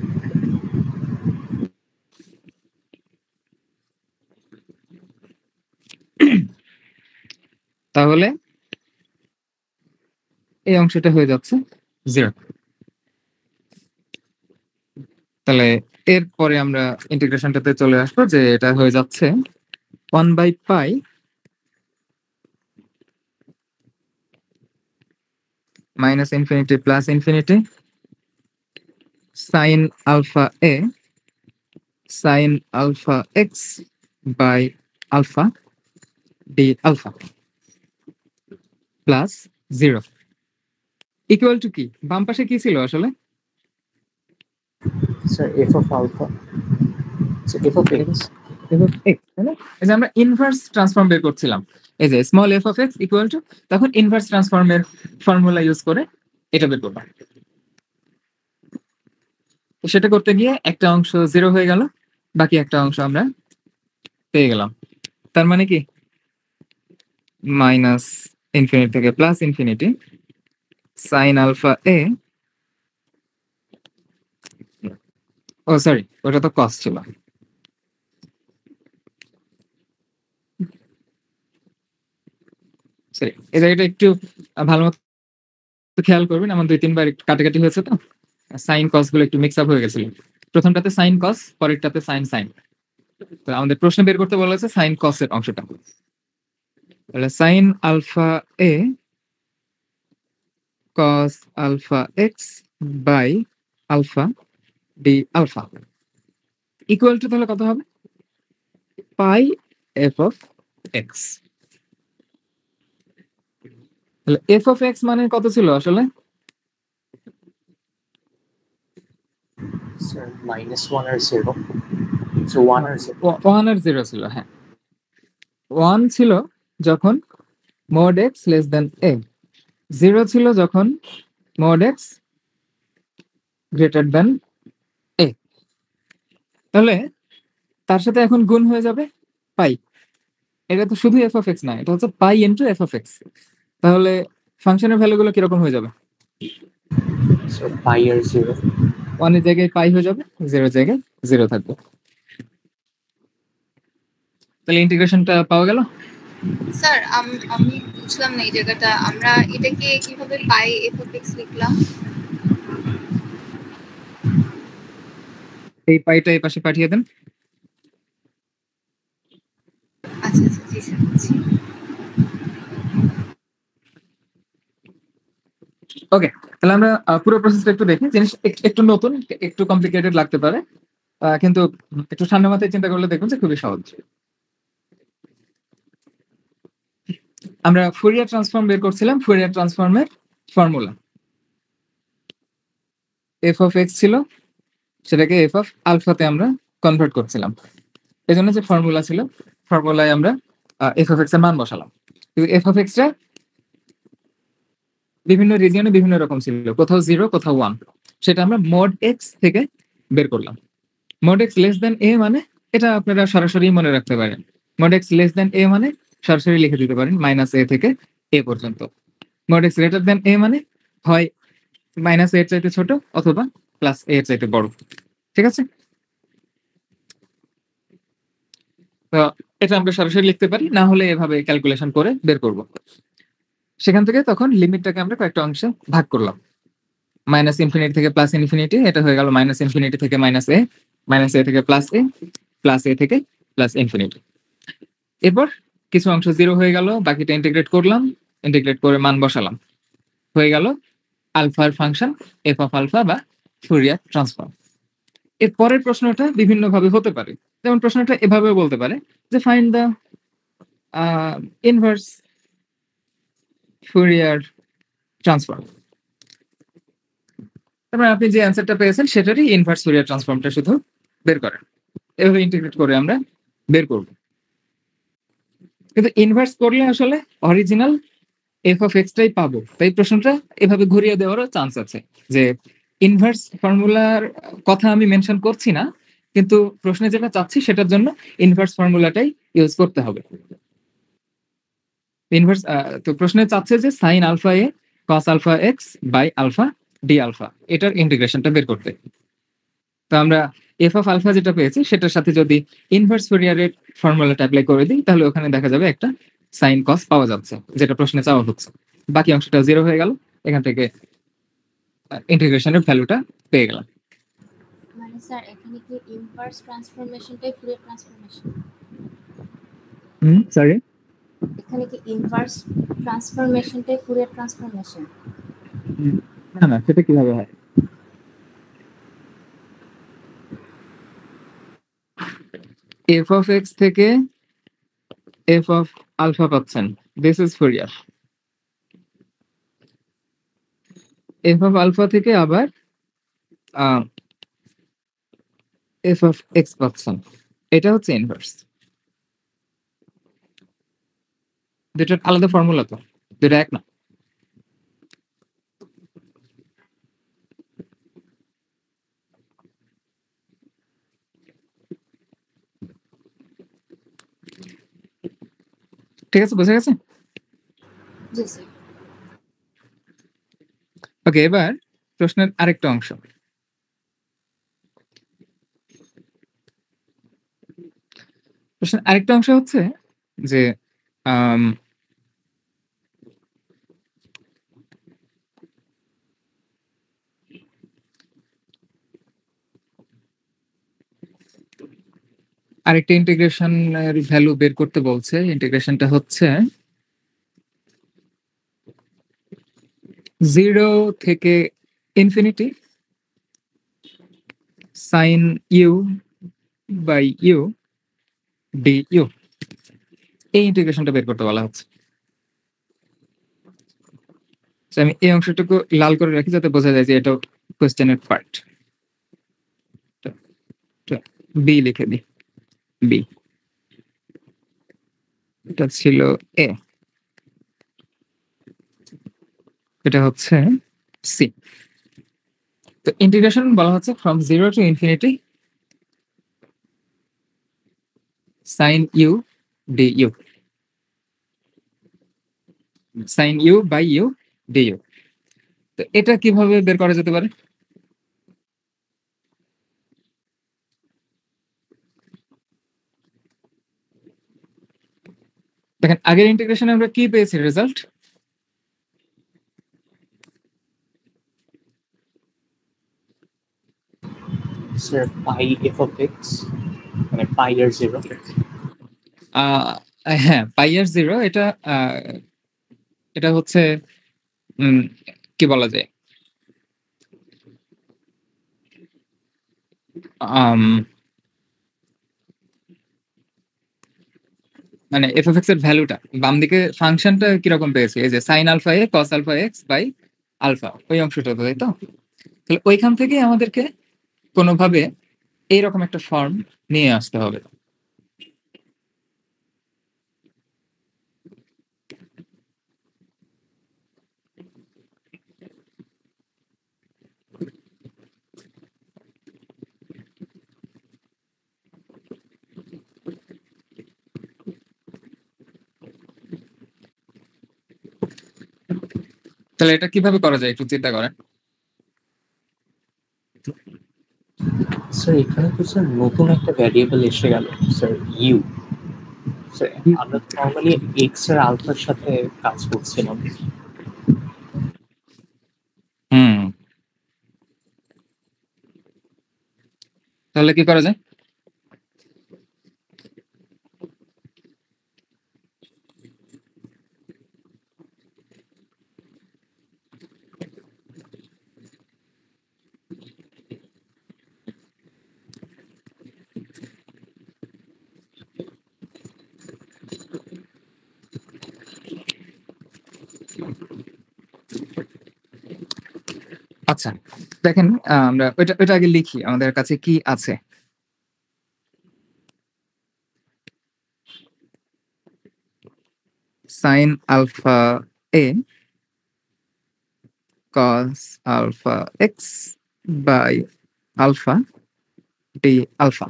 তাহলে এই অংশটা হয়ে যাচ্ছে 0। তাহলে এরপরে আমরা ইন্টিগ্রেশনটাতে চলে আসবো, যে এটা হয়ে যাচ্ছে 1/π minus infinity plus infinity sine alpha A sine alpha x by alpha D alpha plus 0 equal to কি? বাম পাশে কি ছিল আসলে? Sir F of alpha, F of X. f of x, তাই না? এই যে আমরা ইনভার্স ট্রান্সফর্ম বের করছিলাম, এই যে small F of x equal two, তখন ইনভার্স ট্রান্সফর্মের ফর্মুলা ইউজ করে এটা বের করব। তো সেটা করতে গিয়ে একটা অংশ 0 হয়ে গেল, বাকি একটা অংশ আমরা পেয়ে গেলাম। তার মানে কি মাইনাস ইনফিনিটি থেকে প্লাস ইনফিনিটি সাইন আলফা এ, ও সরি ওটা তো কস ছিল, সরি এই জায়গাটা একটু ভালো মতো খেয়াল করবেন, আমার 2-3 বার একটু কাটাকাটি হয়েছে, তো সাইন কস গুলো একটু মিক্স আপ হয়ে গেছিল। প্রথমটাতে সাইন কস, পরেরটাতে সাইন সাইন। তো আমাদের প্রশ্ন বের করতে বলা হয়েছে সাইন কস এর অংশটা। তাহলে sine alpha A cos alpha x by alpha D alpha equal to, তাহলে কত হবে? Pi f of x. তাহলে এফ অফ এক্স মানে কত ছিল আসলে? স্যার -1 আর 0, সো 1 আর 0। 1 আর 0 ছিল, হ্যাঁ 1 ছিল যখন mod x less than a, 0 ছিল যখন mod x greater than a। তাহলে তার সাথে এখন গুণ হয়ে যাবে পাই, এটা তো শুধু এফ অফ এক্স না, এটা হচ্ছে pi into F of x. তাহলে ফাংশনের ভ্যালুগুলো কিরকম হয়ে যাবে? সো পাই আর 0, 1 এর জায়গায় পাই হয়ে যাবে, 0 এর জায়গায় 0 থাকবে। তাহলে ইন্টিগ্রেশনটা পাওয়া গেল। স্যার আমি বুঝলাম না এই জায়গাটা, আমরা এটাকে কিভাবে পাই এফ অফ এক্স লিখলাম? এই পাইটা এই পাশে পাঠিয়ে দেন। আচ্ছা আচ্ছা জি স্যার বুঝছি। ওকে, তাহলে আমরা পুরো প্রসেসটা একটু দেখি। জিনিস একটু নতুন, একটু কমপ্লিকেটেড লাগতে পারে, কিন্তু একটু ঠান্ডা মাথায় চিন্তা করলে দেখুন যে খুবই সহজ। আমরা ফুরিয়ার ট্রান্সফর্ম বের করছিলাম, ফুরিয়ার ট্রান্সফর্মের ফর্মুলা এফ অফ এক্স ছিল, সেটাকে এফ অফ আলফাতে আমরা কনভার্ট করছিলাম। এই জন্য যে ফর্মুলা ছিল, ফর্মুলায় আমরা এফ অফ এক্স এর মান বসালাম। কিন্তু এফ অফ এক্সটা বিভিন্ন রিজিয়নে বিভিন্ন রকম ছিল, কোথাও 0 কোথাও 1, সেটা আমরা মড এক্স থেকে বের করলাম। Mod x less than A মানে, এটা আপনারা সরাসরি মনে রাখতে পারেন, mod x less than A মানে সরাসরি লিখে দিতে পারেন মাইনাস এ থেকে এ পর্যন্ত। Mod x greater than A মানে হয় মাইনাস এর চাইতে ছোট অথবা প্লাস এর চাইতে বড়, ঠিক আছে? তো এটা আমরা সরাসরি লিখতে পারি, না হলে এভাবে ক্যালকুলেশন করে বের করব। সেখান থেকে তখন লিমিটটাকে আমরা কয়েকটা অংশে ভাগ করলাম, মাইনাস ইনফিনিটি থেকে প্লাস ইনফিনিটি, এটা হয়ে গেল মাইনাস ইনফিনিটি থেকে মাইনাস এ, মাইনাস এ থেকে প্লাস এ থেকে প্লাস ইনফিনিটি। এরপর কিছু অংশ 0 হয়ে গেল, বাকিটা ইন্টিগ্রেট করলাম, ইন্টিগ্রেট করে মান বসালাম, হয়ে গেল আলফার ফাংশন এফ অফ আলফা বা ফুরিয়ার ট্রান্সফর্ম। এর পরের প্রশ্নটা বিভিন্ন ভাবে হতে পারে, যেমন প্রশ্নটা এভাবেও বলতে পারে যে find the inverse Fourier transform. তারপরে আপনি যে অ্যান্সারটা পেয়েছেন সেটারই ইনভার্স ফুরিয়ার ট্রান্সফর্মটা শুধু বের করেন, এভাবে ইন্টিগ্রেট করে আমরা বের করব। কিন্তু ইনভার্স করলে আসলে অরিজিনাল এফ অফ এক্সটাই পাবো, তাই প্রশ্নটা এভাবে ঘুরিয়ে দেওয়ারও চান্স আছে যে ইনভার্স ফর্মুলার কথা আমি মেনশন করছি না, কিন্তু প্রশ্নে যেটা চাচ্ছি সেটার জন্য ইনভার্স ফর্মুলাটাই ইউজ করতে হবে। ইনভার্স তো প্রশ্নে চাচ্ছে যে sine alpha A cos alpha x by alpha D alpha, এটার ইন্টিগ্রেশনটা বের করতে। তো আমরা এফ অফ আলফা যেটা পেয়েছি সেটার সাথে যদি ইনভার্স ফুরিয়ারের ফর্মুলাটা অ্যাপ্লাই করে দিই তাহলে ওখানে দেখা যাবে একটা সাইন কস পাওয়া যাচ্ছে, যেটা প্রশ্নে চাওয়া হচ্ছে। বাকি অংশটা 0 হয়ে গেল, এখান থেকে ইন্টিগ্রেশনের ভ্যালুটা পেয়ে গেলাম। মানে স্যার এখানে কি ইনভার্স ট্রান্সফরমেশনটাই ফুরিয়ার ট্রান্সফরমেশন? সরি, এখানে কি ইনভার্স ট্রান্সফরমেশনটাই ফুরিয়ার ট্রান্সফরমেশন? না না, সেটা কিভাবে হয়? এফ অফ এক্স থেকে এফ অফ আলফা পাচ্ছেন, this is Fourier. F of alpha থেকে আবার এফ অফ এক্স পাচ্ছেন, এটা হচ্ছে ইনভার্স। দুটার আলাদা ফর্মুলা তো, দুটা এক না। ঠিক আছে, বোঝা গেছে? জি স্যার। ওকে, এবার প্রশ্নের আরেকটা অংশ। প্রশ্নের আরেকটা অংশ হচ্ছে যে আরেকটা ইন্টিগ্রেশনের ভ্যালু বের করতে বলছে। ইন্টিগ্রেশনটা হচ্ছে 0 থেকে infinity sine you by U D u, এই ইন্টিগ্রেশনটা বের করতে বলা হচ্ছে। আমি এই অংশটুকু লাল করে রাখি যাতে বোঝা যায় যে এটা কোশ্চেনের পার্ট। বি লিখে দিই, বি। এটা ছিল এ, এটা হচ্ছে সি। তো ইন্টিগ্রেশন বলা হচ্ছে from 0 to infinity sine u D u, sine you by U D u. তো এটা কিভাবে বের করা যেতে পারে? দেখেন, আগের ইন্টিগ্রেশনে আমরা কি পেয়েছি result? Sir pi f of x, মানে পাই এর 0। হ্যাঁ, পাই আর 0, এটা এটা হচ্ছে কি বলা যায়, মানে এফ অফ এক্স এর ভ্যালুটা বাম দিকে ফাংশনটা কিরকম পেয়েছি, এই যে sine alpha A cos alpha x by alpha, ওই অংশটা তো, তাই তো? তাহলে ওইখান থেকে আমাদেরকে কোনোভাবে এইরকম একটা ফর্ম নিয়ে আসতে হবে। তাহলে এটা কিভাবে করা যায় একটু চিন্তা করেন। স্যার এখানে তো স্যার নতুন একটা ভ্যারিয়েবল এসে গেল স্যার, ইউ। স্যার আমরা তো নর্মালি এক্স এর আলফার সাথে কাজ করছিলাম। তাহলে কি করা যায়? আচ্ছা দেখেন, আমরা ওইটা আগে লিখি, আমাদের কাছে কি আছে। Sine alpha A cos alpha x by alpha D alpha.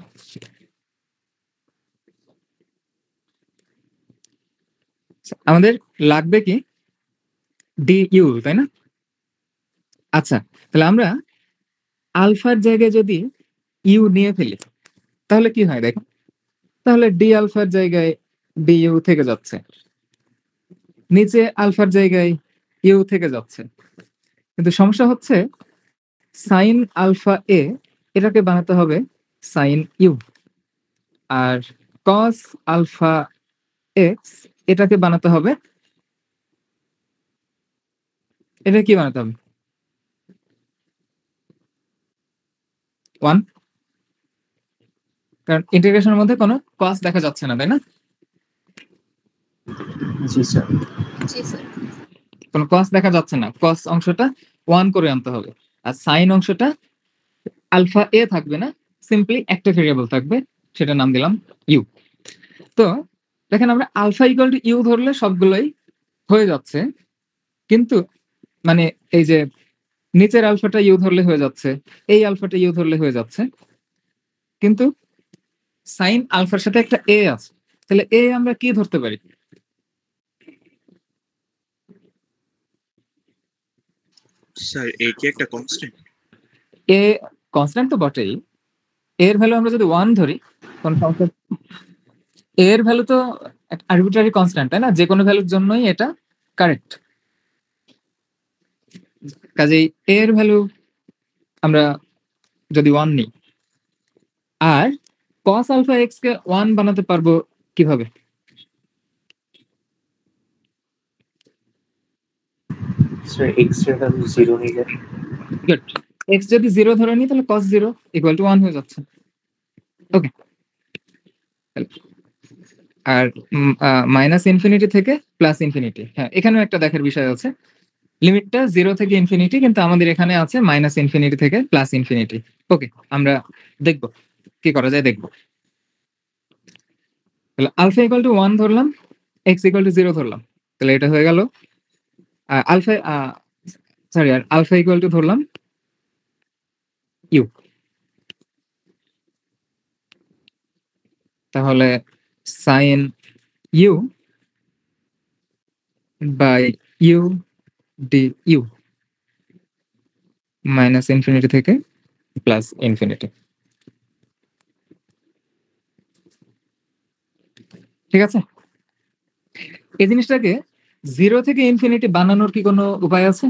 আমাদের লাগবে কি ডি ইউ, তাই না? আচ্ছা, তাহলে আমরা আলফার জায়গায় যদি ইউ নিয়ে ফেলি তাহলে কি হয় দেখো, তাহলে ডি আলফার জায়গায় ডি ইউ থেকে যাচ্ছে, নিচে আলফার জায়গায় ইউ থেকে যাচ্ছে। কিন্তু সমস্যা হচ্ছে সাইন আলফা এ এটাকে বানাতে হবে সাইন ইউ, আর কস আলফা এক্স এটাকে বানাতে হবে, এটা কি বানাতে হবে 1, কারণ ইন্টিগ্রেশনের মধ্যে কোনো কস দেখা যাচ্ছে না, তাই না? জি স্যার। জি স্যার। কোনো কস দেখা যাচ্ছে না, কস অংশটা 1 করে আনতে হবে, আর সাইন অংশটা আলফা এ থাকবে না, সিম্পলি একটা ভেরিয়েবল থাকবে, সেটা নাম দিলাম ইউ। তো দেখেন আমরা আলফা ইকুয়াল টু ইউ ধরলে সবগুলোই হয়ে যাচ্ছে, কিন্তু মানে এই যে নিচের আলফাটা ইউ ধরলে হয়ে যাচ্ছে, এই আলফাটা ইউ ধরলে হয়ে যাচ্ছে, কিন্তু সাইন আলফার সাথে একটা এ আছে, তাহলে এ আমরা কি ধরতে পারি? স্যার এ কি একটা কনস্ট্যান্ট? এ কনস্ট্যান্ট তো বটেই, এর ভ্যালু আমরা যদি 1 ধরি, কোন সমস্যা? এর ভ্যালু তো আরবিট্রারি কনস্ট্যান্ট, তাই না? যে কোনো ভ্যালুর জন্যই এটা কারেক্ট। কাজেই এর ভ্যালু আমরা যদি 1 নিই, আর cos আলফা এক্স কে 1 বানাতে পারবো কিভাবে? স্যার এক্স এর ভ্যালু 0 নিলে গুড, এক্স যদি 0 ধরে নিই তাহলে cos 0 ইকুয়াল টু 1 হয়ে যাচ্ছে। ওকে, আর মাইনাস ইনফিনিটি থেকে প্লাস ইনফিনিটি, হ্যাঁ এখানেও একটা দেখার বিষয় আছে, লিমিটটা 0 থেকে ইনফিনিটি, কিন্তু আমাদের এখানে আছে মাইনাস ইনফিনিটি থেকে প্লাস ইনফিনিটি। ওকে, আমরা দেখব কি করা যায়, দেখব। তাহলে আলফা ইকুয়াল টু 1 ধরলাম, এক্স ইকুয়াল টু 0 ধরলাম, তাহলে এটা হয়ে গেল আলফা, সরি, আর আলফা ইকুয়াল টু ধরলাম ইউ, তাহলে sine you by U D u minus infinity থেকে প্লাস ইনফিনিটি। ঠিক আছে, এই জিনিসটাকে 0 থেকে ইনফিনিটি বানানোর কি কোনো উপায় আছে?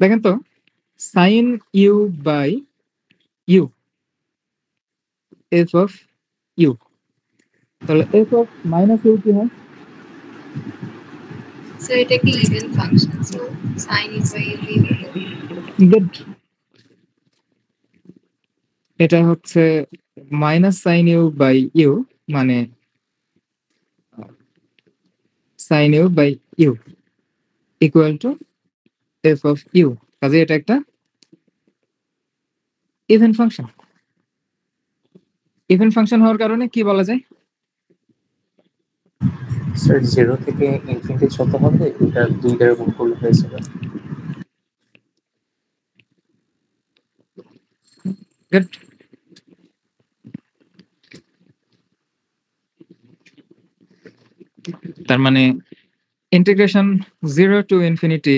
দেখেন তো, sine you by U F of U, তাহলে এফ অফ মাইনাস ইউ কি হয়? স্যার এটা কি even function, so sin is by good, এটা হচ্ছে minus sine you by U, মানে sine you by U equal to F of U, কাজে এটা একটা ইভেন ফাংশন। ইভেন ফাংশন হওয়ার কারণে কি বলা যায়? স্যার 0 থেকে ইনফিনিটি যত হবে এটা 2 দ্বারা গুণ করলে হয়ে যাবে। গুড, তার মানে integration 0 to infinity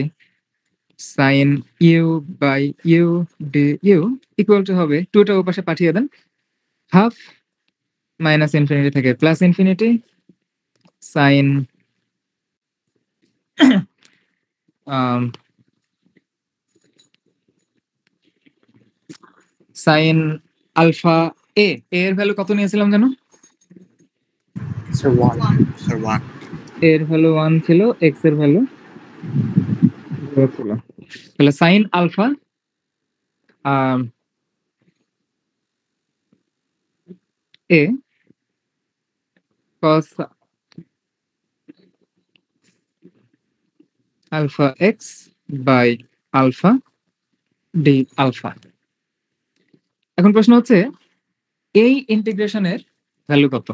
sine you by U D U equal to হবে 2টা ওপাশে পাঠিয়ে দেন, হাফ মাইনাস ইনফিনিটি থেকে plus infinity sine sine alpha A এর ভ্যালু কত নিয়েছিলাম জানো? স্যার 1। 1 স্যার 1। এর ভ্যালু 1 ছিল, এক্স এর ভ্যালু 0 ছিল, তাহলে sine alpha a cos alpha x by alpha D alpha. এখন প্রশ্ন হচ্ছে এই ইন্টিগ্রেশনের ভ্যালু কত?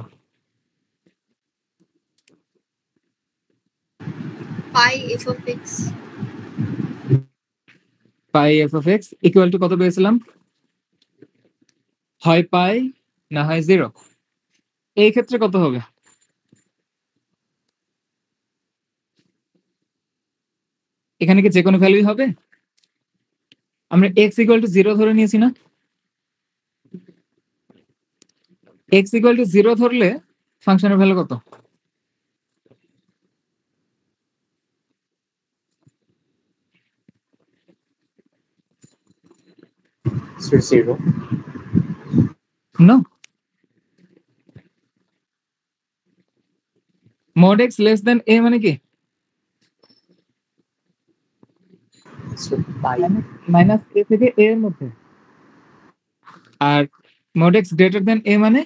pi f of x pi f of x equal two কত পেয়েছিলাম? হয় পাই না হয় 0। এই ক্ষেত্রে কত হবে? এখানে কি যে কোনো ভ্যালুই হবে? আমরা x ইকুয়াল টু 0 ধরে নিয়েছি না? x ইকুয়াল টু 0 ধরলে ফাংশনের ভ্যালু কত? Sir 0। No, mod x less than a মানে কি? Sir pi. মাইনাস a থেকে a এর মধ্যে। আর mod x greater than a মানে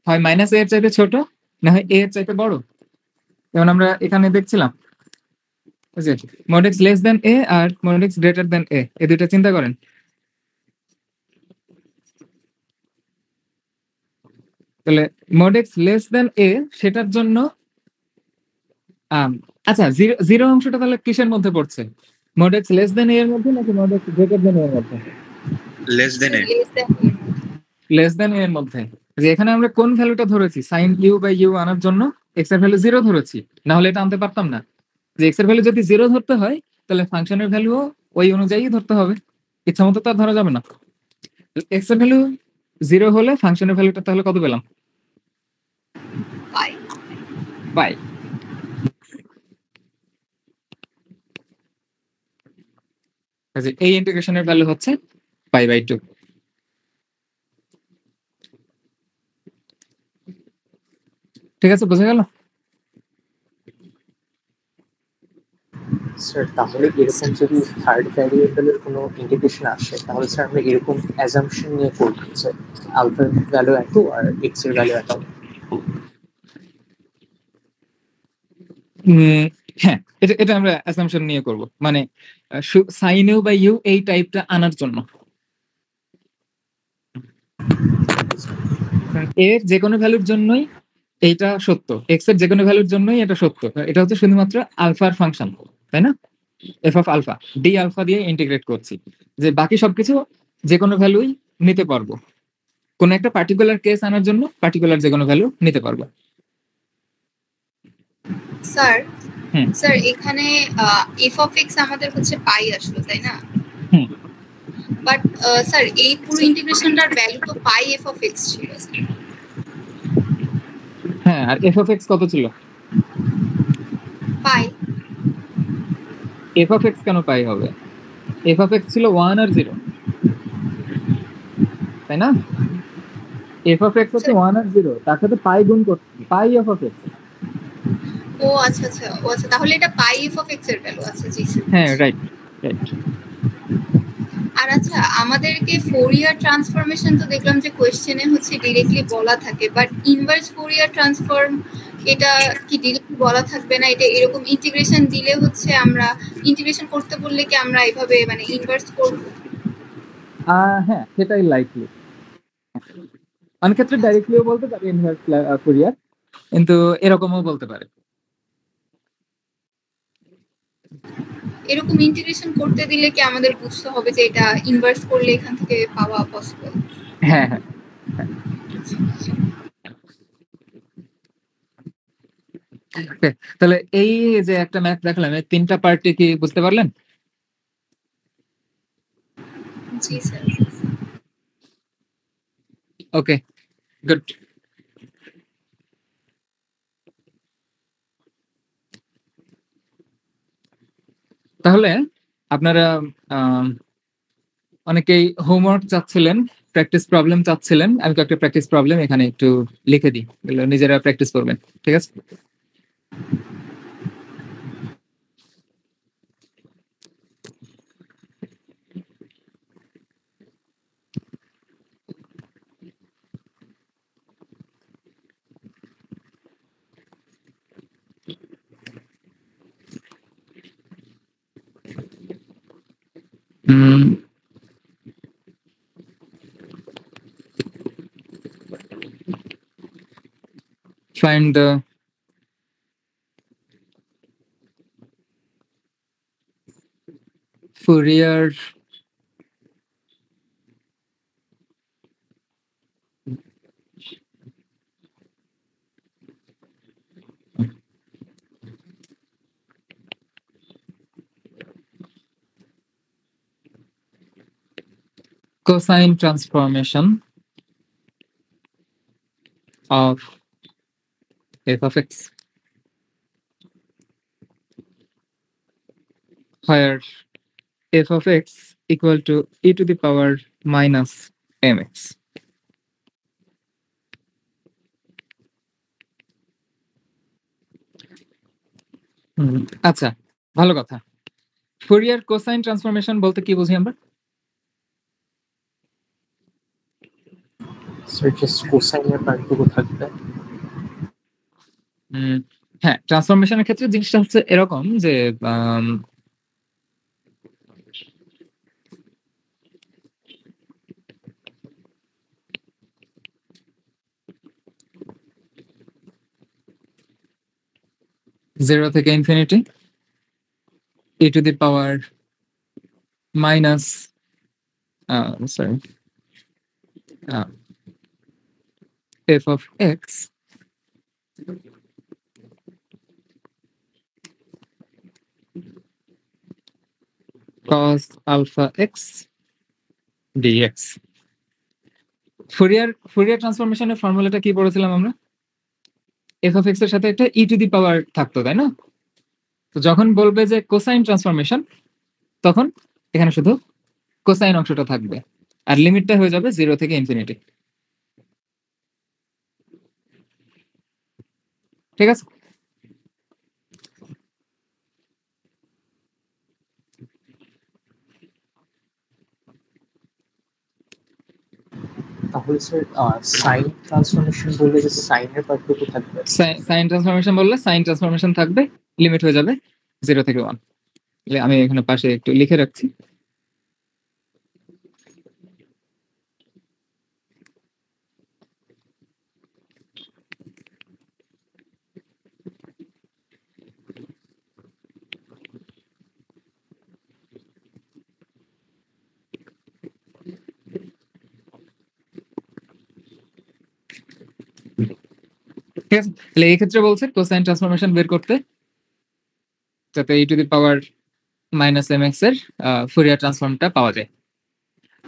হয় মাইনাস a এর চাইতে ছোট, না হয় a এর চাইতে বড়। যেমন আমরা এখানে দেখছিলাম যে mod x less than a আর mod x greater than a, এই দুইটা চিন্তা করেন। তাহলে mod x less than a সেটার জন্য আচ্ছা, জিরো অংশটা তাহলে কিসের মধ্যে পড়ছে? mod x less than a এর মধ্যে নাকি mod x greater than a এর মধ্যে? Less than A. Less than a এর মধ্যে। যে এখানে আমরা কোন ভ্যালুটা ধরেছি? sin u বাই u আনার জন্য x এর ভ্যালু 0 ধরেছি, না হলে এটা আনতে পারতাম না। যে x এর ভ্যালু যদি 0 ধরতে হয় তাহলে ফাংশনের ভ্যালুও ওই অনুযায়ী ধরতে হবে, ইচ্ছা মতো তো আর ধরা যাবে না। x এর ভ্যালু 0 হলে ফাংশনের ভ্যালুটা তাহলে কত পেলাম? পাই। পাই। এই ইন্টিগ্রেশনের ভ্যালু হচ্ছে পাই বাই 2। ঠিক আছে, বোঝা গেল? স্যার তাহলে এরকম যদি থার্ড ভ্যারিয়েবলের কোনো ইন্টিগ্রেশন আসে তাহলে স্যার আমরা এরকম অ্যাজাম্পশন নিয়ে করব যে আলফার ভ্যালু এত আর এক্স এর ভ্যালু এত। হ্যাঁ, এটা এটা আমরা অ্যাসাম্পশন নিয়ে করব, মানে সাইন ইউ বাই ইউ এই টাইপটা আনার জন্য। এর যে কোনো ভ্যালুর জন্যই এইটা সত্য, এক্স এর যে কোনো ভ্যালুর জন্যই এটা সত্য। এটা হচ্ছে শুধুমাত্র আলফার ফাংশন, তাই না? F of alpha, D alpha দিয়ে ইন্টিগ্রেট করছি, যে বাকি সবকিছু যে কোনো ভ্যালুই নিতে পারবো। কোন একটা পার্টিকুলার কেস আনার জন্য পার্টিকুলার যে কোনো ভ্যালু নিতে পারবো। স্যার হুম। স্যার এখানে এফ অফ এক্স আমাদের হচ্ছে পাই আসলো, তাই না? হুম। বাট স্যার এই পুরো ইন্টিগ্রেশনটার ভ্যালু তো পাই এফ অফ এক্স ছিল। হ্যাঁ, আর এফ অফ এক্স কত ছিল? পাই। এফ অফ এক্স কেন পাই হবে? এফ অফ এক্স ছিল 1 আর 0, তাই না? এফ অফ এক্স হচ্ছে 1 আর 0, তার সাথে পাই গুণ করতে, পাই এফ অফ এক্স। ও আচ্ছা আচ্ছা, ও আচ্ছা, তাহলে এটা পাই এফ অফ এক্স এর ভ্যালু আছে। জি স্যার। হ্যাঁ, রাইট রাইট। আর আচ্ছা, আমাদেরকে ফোরিয়ার ট্রান্সফরমেশন তো দেখলাম যে কোয়েশ্চেনে হচ্ছে ডিরেক্টলি বলা থাকে, বাট ইনভার্স ফোরিয়ার ট্রান্সফর্ম এটা কি ডিরেক্টলি বলা থাকবে না? এটা এরকম ইন্টিগ্রেশন দিলে হচ্ছে আমরা ইন্টিগ্রেশন করতে বললে কি আমরা এইভাবে মানে ইনভার্স করব? হ্যাঁ, সেটাই লাইকলি। অনেক ক্ষেত্রে ডাইরেক্টলিও বলতে পারে ইনভার্স ফুরিয়ার, কিন্তু এরকমও বলতে পারে। এরকম ইন্টিগ্রেশন করতে দিলে কি আমাদের বুঝতে হবে যে এটা ইনভার্স করলে এখান থেকে পাওয়া পসিবল? হ্যাঁ হ্যাঁ। Okay, তাহলে এই যে একটা ম্যাথ দেখালাম, এই তিনটা পার্টি কি বুঝতে পারলেন? জি স্যার। ওকে, গুড। তাহলে আপনারা অনেকেই হোমওয়ার্ক চাচ্ছিলেন, প্র্যাকটিস প্রবলেম চাচ্ছিলেন। আমি কয়েকটা প্র্যাকটিস প্রবলেম এখানে একটু লিখে দিই, এগুলো নিজেরা প্র্যাকটিস করবেন, ঠিক আছে? Find the Fourier cosine transformation of f of x, where f of x equal to e to the power minus mx. আচ্ছা, ভালো কথা। ফুরিয়ার কোসাইন ট্রান্সফরমেশন বলতে কি বুঝি আমরা? স্যার জাস্ট কোসাইনের পার্টটুকু থাকবে। হ্যাঁ, ট্রান্সফরমেশনের ক্ষেত্রে জিনিসটা হচ্ছে এরকম যে জিরো থেকে infinity e to the power minus f of x cos alpha x dx. Fourier ট্রান্সফরমেশনের ফর্মুলাটা কি পড়েছিলাম আমরা? f of x এর সাথে একটা e to the power থাকতো, তাই না? তো যখন বলবে যে কোসাইন ট্রান্সফরমেশন, তখন এখানে শুধু কোসাইন অংশটা থাকবে আর লিমিটটা হয়ে যাবে 0 থেকে ইনফিনিটি। ঠিক আছে? তাহলে স্যার সাইন ট্রান্সফরমেশন বললে যে সাইনের পার্টটুকু থাকবে। সাইন ট্রান্সফরমেশন বললে সাইন ট্রান্সফরমেশন থাকবে, লিমিট হয়ে যাবে 0 থেকে 1। আমি এখানে পাশে একটু লিখে রাখছি। ঠিক আছে, তাহলে এই ক্ষেত্রে বলছে কোসাইন ট্রান্সফরমেশন বের করতে যাতে e to the power minus mx এর ফুরিয়ার ট্রান্সফর্মটা পাওয়া যায়।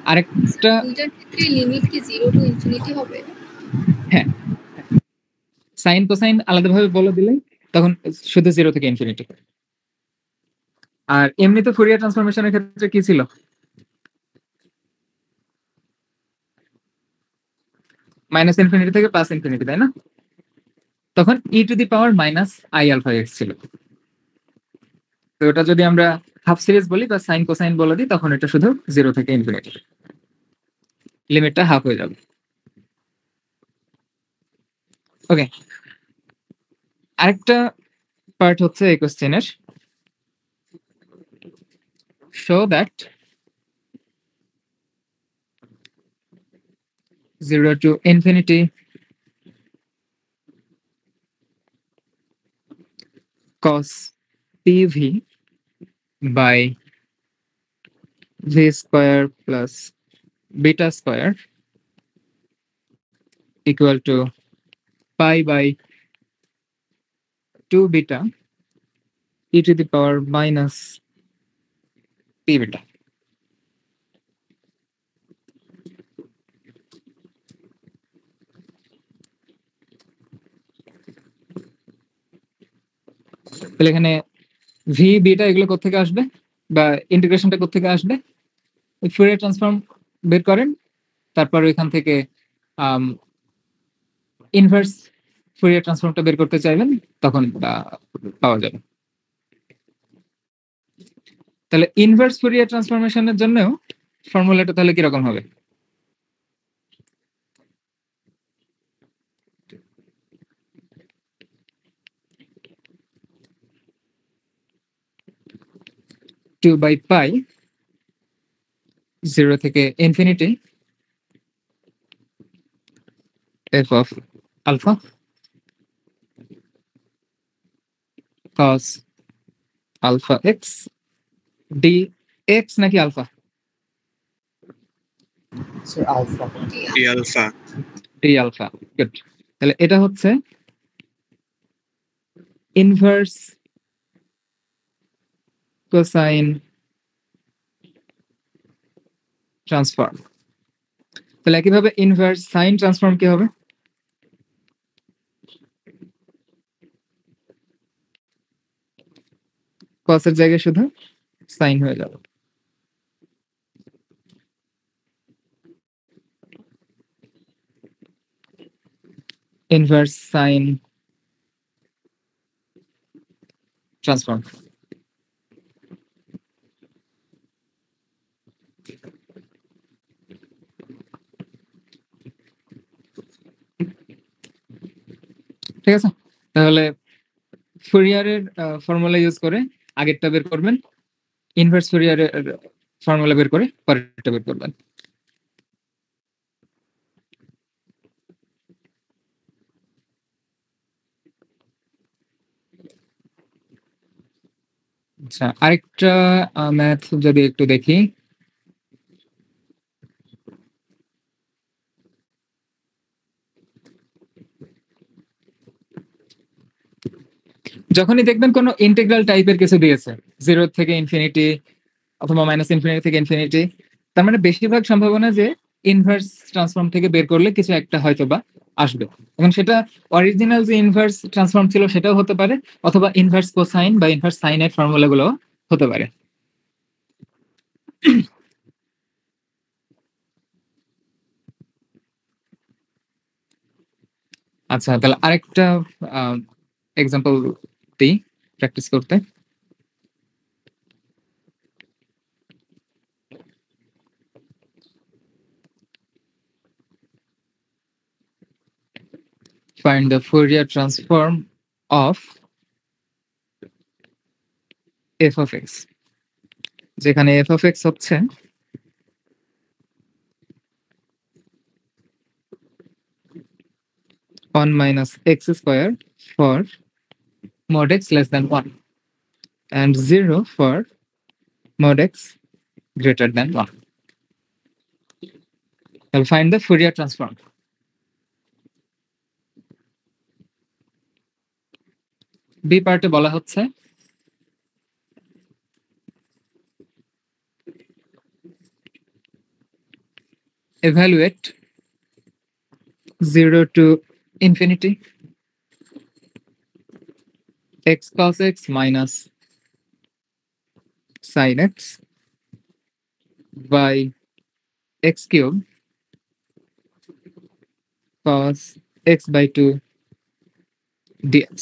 আরেকটা দুইটার ক্ষেত্রে লিমিট কি 0 টু ইনফিনিটি হবে? হ্যাঁ, সাইন কোসাইন আলাদাভাবে বলে দিলে তখন শুধু 0 থেকে ইনফিনিটি। আর এমনিতে ফুরিয়ার ট্রান্সফরমেশনের ক্ষেত্রে কি ছিল? মাইনাস ইনফিনিটি থেকে প্লাস ইনফিনিটি, তাই না? তখন e to the power minus i alpha x ছিল। তো ওটা যদি আমরা হাফ সিরিজ বলি বা সাইন কোসাইন বলে দিই, তখন এটা শুধু 0 থেকে ইনফিনিটি, লিমিটটা হাফ হয়ে যাবে। ওকে, আরেকটা পার্ট হচ্ছে এই কোশ্চেনের, show that 0 to infinity cos pv by v square plus beta square equal to pi by 2 beta e to the power minus p beta. তাহলে এখানে ভি বিটা এগুলো কোত্থেকে আসবে বা ইন্টিগ্রেশনটা কোত্থেকে আসবে? ফুরিয়ার ট্রান্সফর্ম বের করেন, তারপর ওইখান থেকে ইনভার্স ফুরিয়ার ট্রান্সফর্মটা বের করতে চাইবেন, তখন পাওয়া যাবে। তাহলে ইনভার্স ফুরিয়ার ট্রান্সফরমেশনের জন্যও ফর্মুলাটা তাহলে কিরকম হবে? টু বাই পাই 0 থেকে infinity f of alpha cos alpha x dx নাকি alpha? Sir alpha. T alpha. D alpha, good. তাহলে এটা হচ্ছে ইনভার্স কোসাইন ট্রান্সফর্ম তাহলে একইভাবে ইনভার্স সাইন ট্রান্সফর্ম কি হবে? কসের জায়গায় শুধু সাইন হয়ে যাবে। Inverse sign transform. ঠিক আছে, তাহলে ফুরিয়ারের ফর্মুলা ইউজ করে আগেরটা বের করবেন, ইনভার্স ফুরিয়ারের ফর্মুলা বের করে পরেরটা বের করবেন। আচ্ছা, আরেকটা ম্যাথ যদি একটু দেখি। যখনই দেখবেন কোনো ইন্টিগ্রাল টাইপের কিছু দিয়েছে, 0 থেকে ইনফিনিটি অথবা মাইনাস ইনফিনিটি থেকে ইনফিনিটি, তার মানে বেশিরভাগ সম্ভাবনা যে ইনভার্স ট্রান্সফর্ম থেকে বের করলে কিছু একটা হয়তো বা আসবে। এখন সেটা অরিজিনাল যে ইনভার্স ট্রান্সফর্ম ছিল সেটাও হতে পারে, অথবা ইনভার্স কোসাইন বা ইনভার্স সাইনের ফর্মুলা গুলো হতে পারে। আচ্ছা, তাহলে আরেকটা এক্সাম্পল দিই প্র্যাকটিস করতে। Find the Fourier transform of f of x, যেখানে f of x হচ্ছে one minus x square for mod x less than 1 and 0 for mod x greater than 1. I'll find the Fourier transform. B পার্টে বলা হচ্ছে evaluate 0 to infinity x cos x minus sin x by x cube cos x by 2 dx.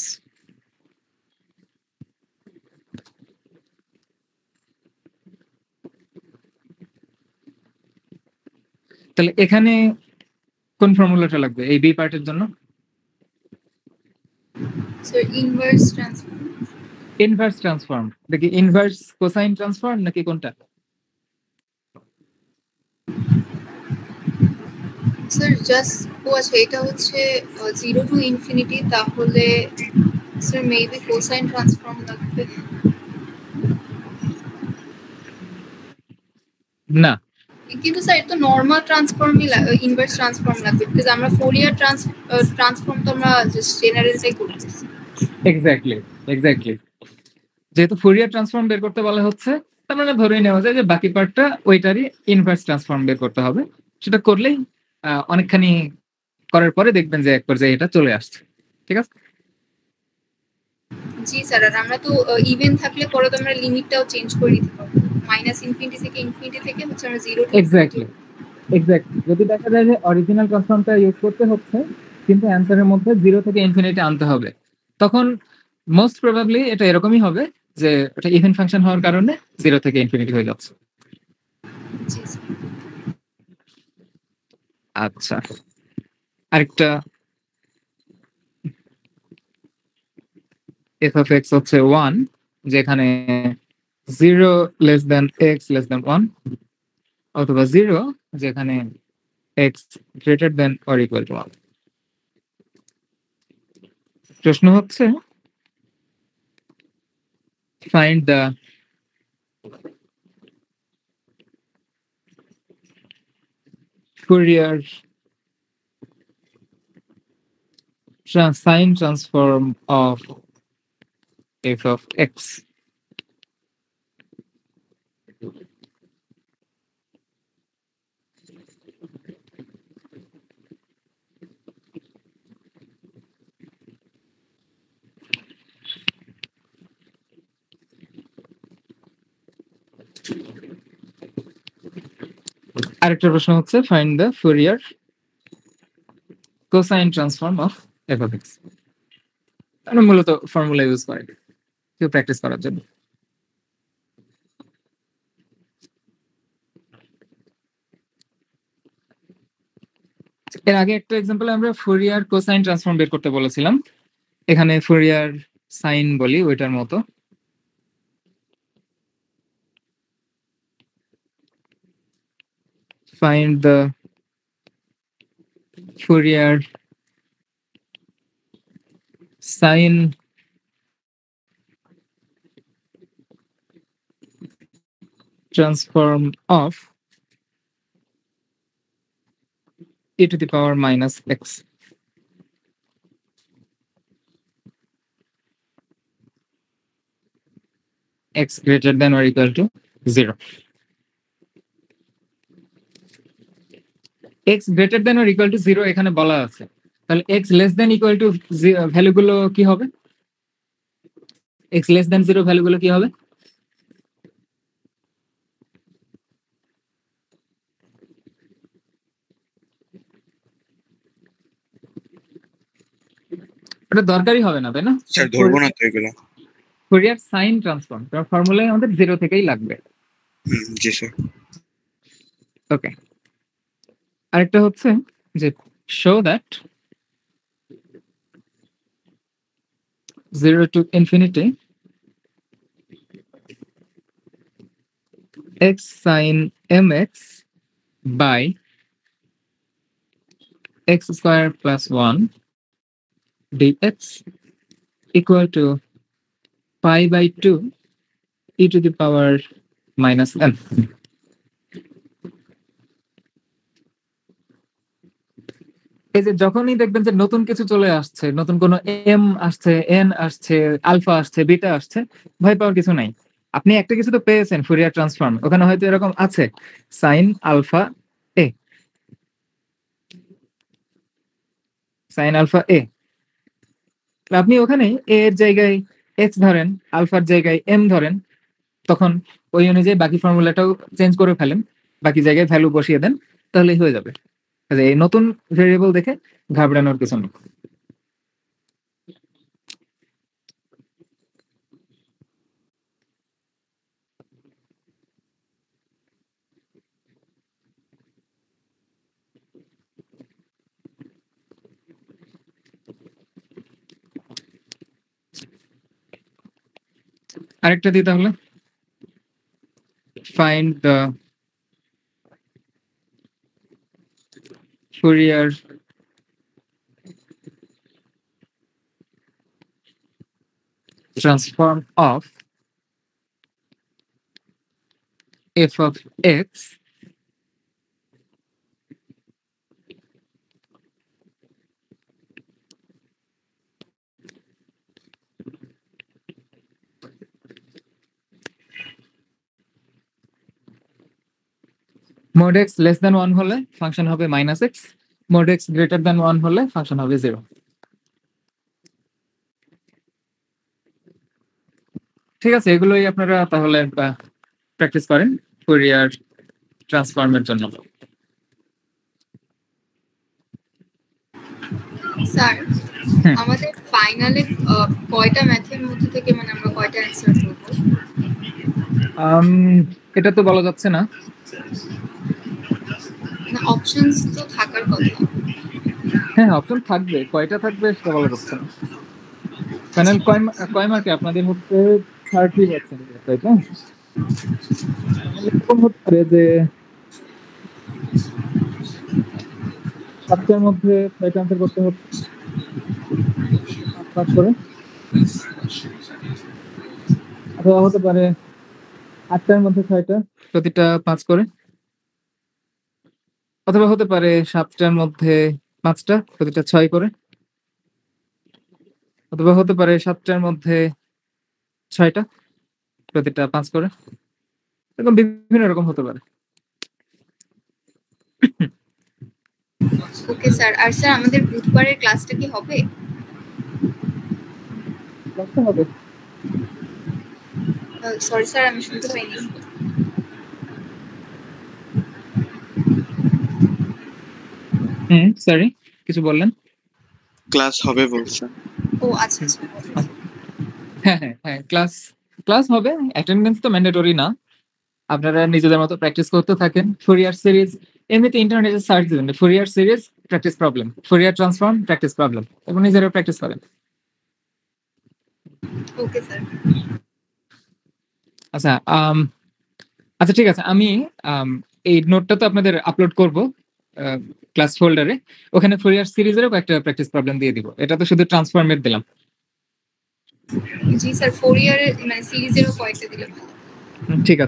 তাহলে এখানে কোন ফর্মুলাটা লাগবে এই B পার্টের জন্য? So inverse transform. Inverse transform দেখি, ইনভার্স কোসাইন ট্রান্সফর্ম নাকি কোনটা? স্যার জাস্ট ও আচ্ছা, এটা হচ্ছে 0 টু ইনফিনিটি, তাহলে স্যার মেবি কোসাইন ট্রান্সফর্ম লাগবে। না, কিন্তু স্যার এটা তো নরমাল ট্রান্সফর্মই ইনভার্স ট্রান্সফর্ম লাগবে, বিকজ আমরা ফোরিয়ার ট্রান্সফর্ম তো আমরা জাস্ট জেনারেলটাই করতেছি। এক্স্যাক্টলি যেহেতু ফুরিয়ার ট্রান্সফর্ম বের করতে বলা হচ্ছে, তার মানে ধরেই নেওয়া যায় যে বাকি পার্টটা ওইটারই ইনভার্স ট্রান্সফর্ম বের করতে হবে। সেটা করলেই অনেকখানি করার পরে দেখবেন যে এক পর্যায়ে এটা চলে আসছে। ঠিক আছে, জি স্যার, আর আমরা তো ইভেন থাকলে পরে তো আমরা লিমিটটাও চেঞ্জ করে দিতে পারবো, মাইনাস ইনফিনিটি থেকে ইনফিনিটি থেকে হচ্ছে আমরা 0 টু এক্স্যাক্টলি যদি দেখা যায় যে অরিজিনাল ট্রান্সফর্মটা ইউজ করতে হচ্ছে কিন্তু অ্যান্সারের মধ্যে 0 থেকে ইনফিনিটি আনতে হবে, তখন মোস্ট প্রবাবলি এটা এরকমই হবে যে এটা ইভেন ফাংশন হওয়ার কারণে 0 থেকে ইনফিনিটি হয়ে যাচ্ছে। জি স্যার। আচ্ছা, আরেকটা f of x হচ্ছে 1, যেখানে 0 লেস দেন x লেস দেন 1, অথবা 0 যেখানে x greater than or equal to 1। প্রশ্ন হচ্ছে find the Fourier sine transform of f of x. আরেকটা প্রশ্ন হচ্ছে find the Fourier cosine transform of f of x. মানে মূলত ফর্মুলা ইউজ করে কেউ প্র্যাকটিস করার জন্য। এর আগে একটা এক্সাম্পলে আমরা ফুরিয়ার কোসাইন ট্রান্সফর্ম বের করতে বলেছিলাম, এখানে ফুরিয়ার সাইন বলি ওইটার মতো। Find the Fourier sine transform of e to the power minus x. X greater than or equal to 0. x greater than or equal to 0 এখানে বলা আছে, তাহলে x less than equal to value গুলো কি হবে? x less than 0 ভ্যালু গুলো কি হবে? এটা দরকারই হবে না, তাই না? স্যার ধরবো না তো এগুলো। ফুরিয়ার সাইন ট্রান্সফর্ম তার ফর্মুলায় আমাদের 0 থেকেই লাগবে। জি স্যার। ওকে, আরেকটা হচ্ছে যে show that 0 to infinity x sin mx by x square plus 1 dx equal to pi by 2 e to the power minus n. এই যে যখনই দেখবেন যে নতুন কিছু চলে আসছে, নতুন কোনো এম আসছে, এন আসছে, আলফা আসছে, বিটা আসছে, ভয় পাওয়ার কিছু নাই। আপনি একটা কিছু তো পেয়েছেন ফুরিয়ার ট্রান্সফর্ম, ওখানে হয়তো এরকম আছে সাইন আলফা এ, সাইন আলফা এ। আপনি ওখানে এ এর জায়গায় এক্স ধরেন, আলফার জায়গায় এম ধরেন, তখন ওই অনুযায়ী বাকি ফর্মুলাটাও চেঞ্জ করে ফেলেন, বাকি জায়গায় ভ্যালু বসিয়ে দেন, তাহলেই হয়ে যাবে। এই নতুন ভেরিয়েবল দেখে ঘাবড়ানোর কিছু নেই। আরেকটা দিই তাহলে, find the Fourier transform of f of x mod x less than 1 হলে ফাংশন হবে minus x, mod x greater than 1 হলে ফাংশন হবে 0। ঠিক আছে, এগুলোই আপনারা তাহলে প্র্যাকটিস করেন ফুরিয়ার ট্রান্সফর্মের জন্য। স্যার আমাদের ফাইনালে কয়টা ম্যাথের মধ্যে থেকে মানে আমরা কয়টা অ্যানসার করব? এটা তো বলা যাচ্ছে না, না অপশনস তো থাকার কথা। হ্যাঁ অপশন থাকবে, কয়টা থাকবে সেটা বলা যাচ্ছে না। ফাইনাল কয় মার্কে আপনাদের হচ্ছে 30%, তাই তো? এরকম হতে পারে যে 7টার মধ্যে 6টা আনসার করতে হচ্ছে 5 করে, অথবা হতে পারে 8টার মধ্যে 6টা প্রতিটা 5 করে, অথবা হতে পারে 7টার মধ্যে 5টা প্রতিটা 6 করে, অথবা হতে পারে 7টার মধ্যে 6টা প্রতিটা 5 করে, এরকম বিভিন্ন রকম হতে পারে। ওকে স্যার, আর স্যার আমাদের বুধবারের ক্লাসটা কি হবে? ক্লাসটা হবে। সরি স্যার আমি শুনতে পাইনি। সরি, কিছু বললেন? ক্লাস হবে বলছেন। ও আচ্ছা আচ্ছা। হ্যাঁ, ক্লাস হবে, অ্যাটেন্ডেন্স তো ম্যান্ডেটরি না। আপনারা নিজেদের মতো প্র্যাকটিস করতে থাকেন। ফুরিয়ার সিরিজ এমনিতে ইন্টারনেটে সার্চ দিবেন, Fourier series practice problem, Fourier transform practice problem, এবং নিজেরা প্র্যাকটিস করেন। Okay sir. আচ্ছা আচ্ছা ঠিক আছে, আমি এই নোটটা তো আপনাদের আপলোড করব ক্লাস ফোল্ডারে, ওখানে ফুরিয়ার সিরিজেরও একটা প্র্যাকটিস প্রবলেম দিয়ে দিব। এটা তো শুধু ট্রান্সফর্মের দিলাম। জি স্যার, ফোরিয়ারের মানে সিরিজেরও কয়েকটা দিলে ভালো। ঠিক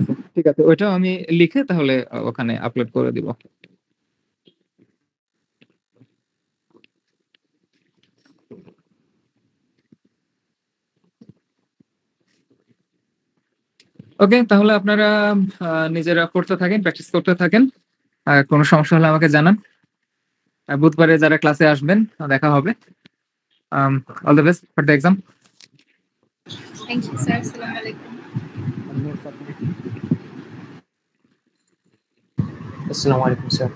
আছে, ওইটাও আমি লিখে তাহলে ওখানে আপলোড করে দিব। ওকে, তাহলে আপনারা নিজেরা পড়তে থাকেন, প্র্যাকটিস করতে থাকেন। আর কোনো সমস্যা হলে আমাকে জানান। বুধবারে যারা ক্লাসে আসবেন দেখা হবে। All the best for the exam. Thank you sir, আসসালামু আলাইকুম। আসসালামু আলাইকুম স্যার।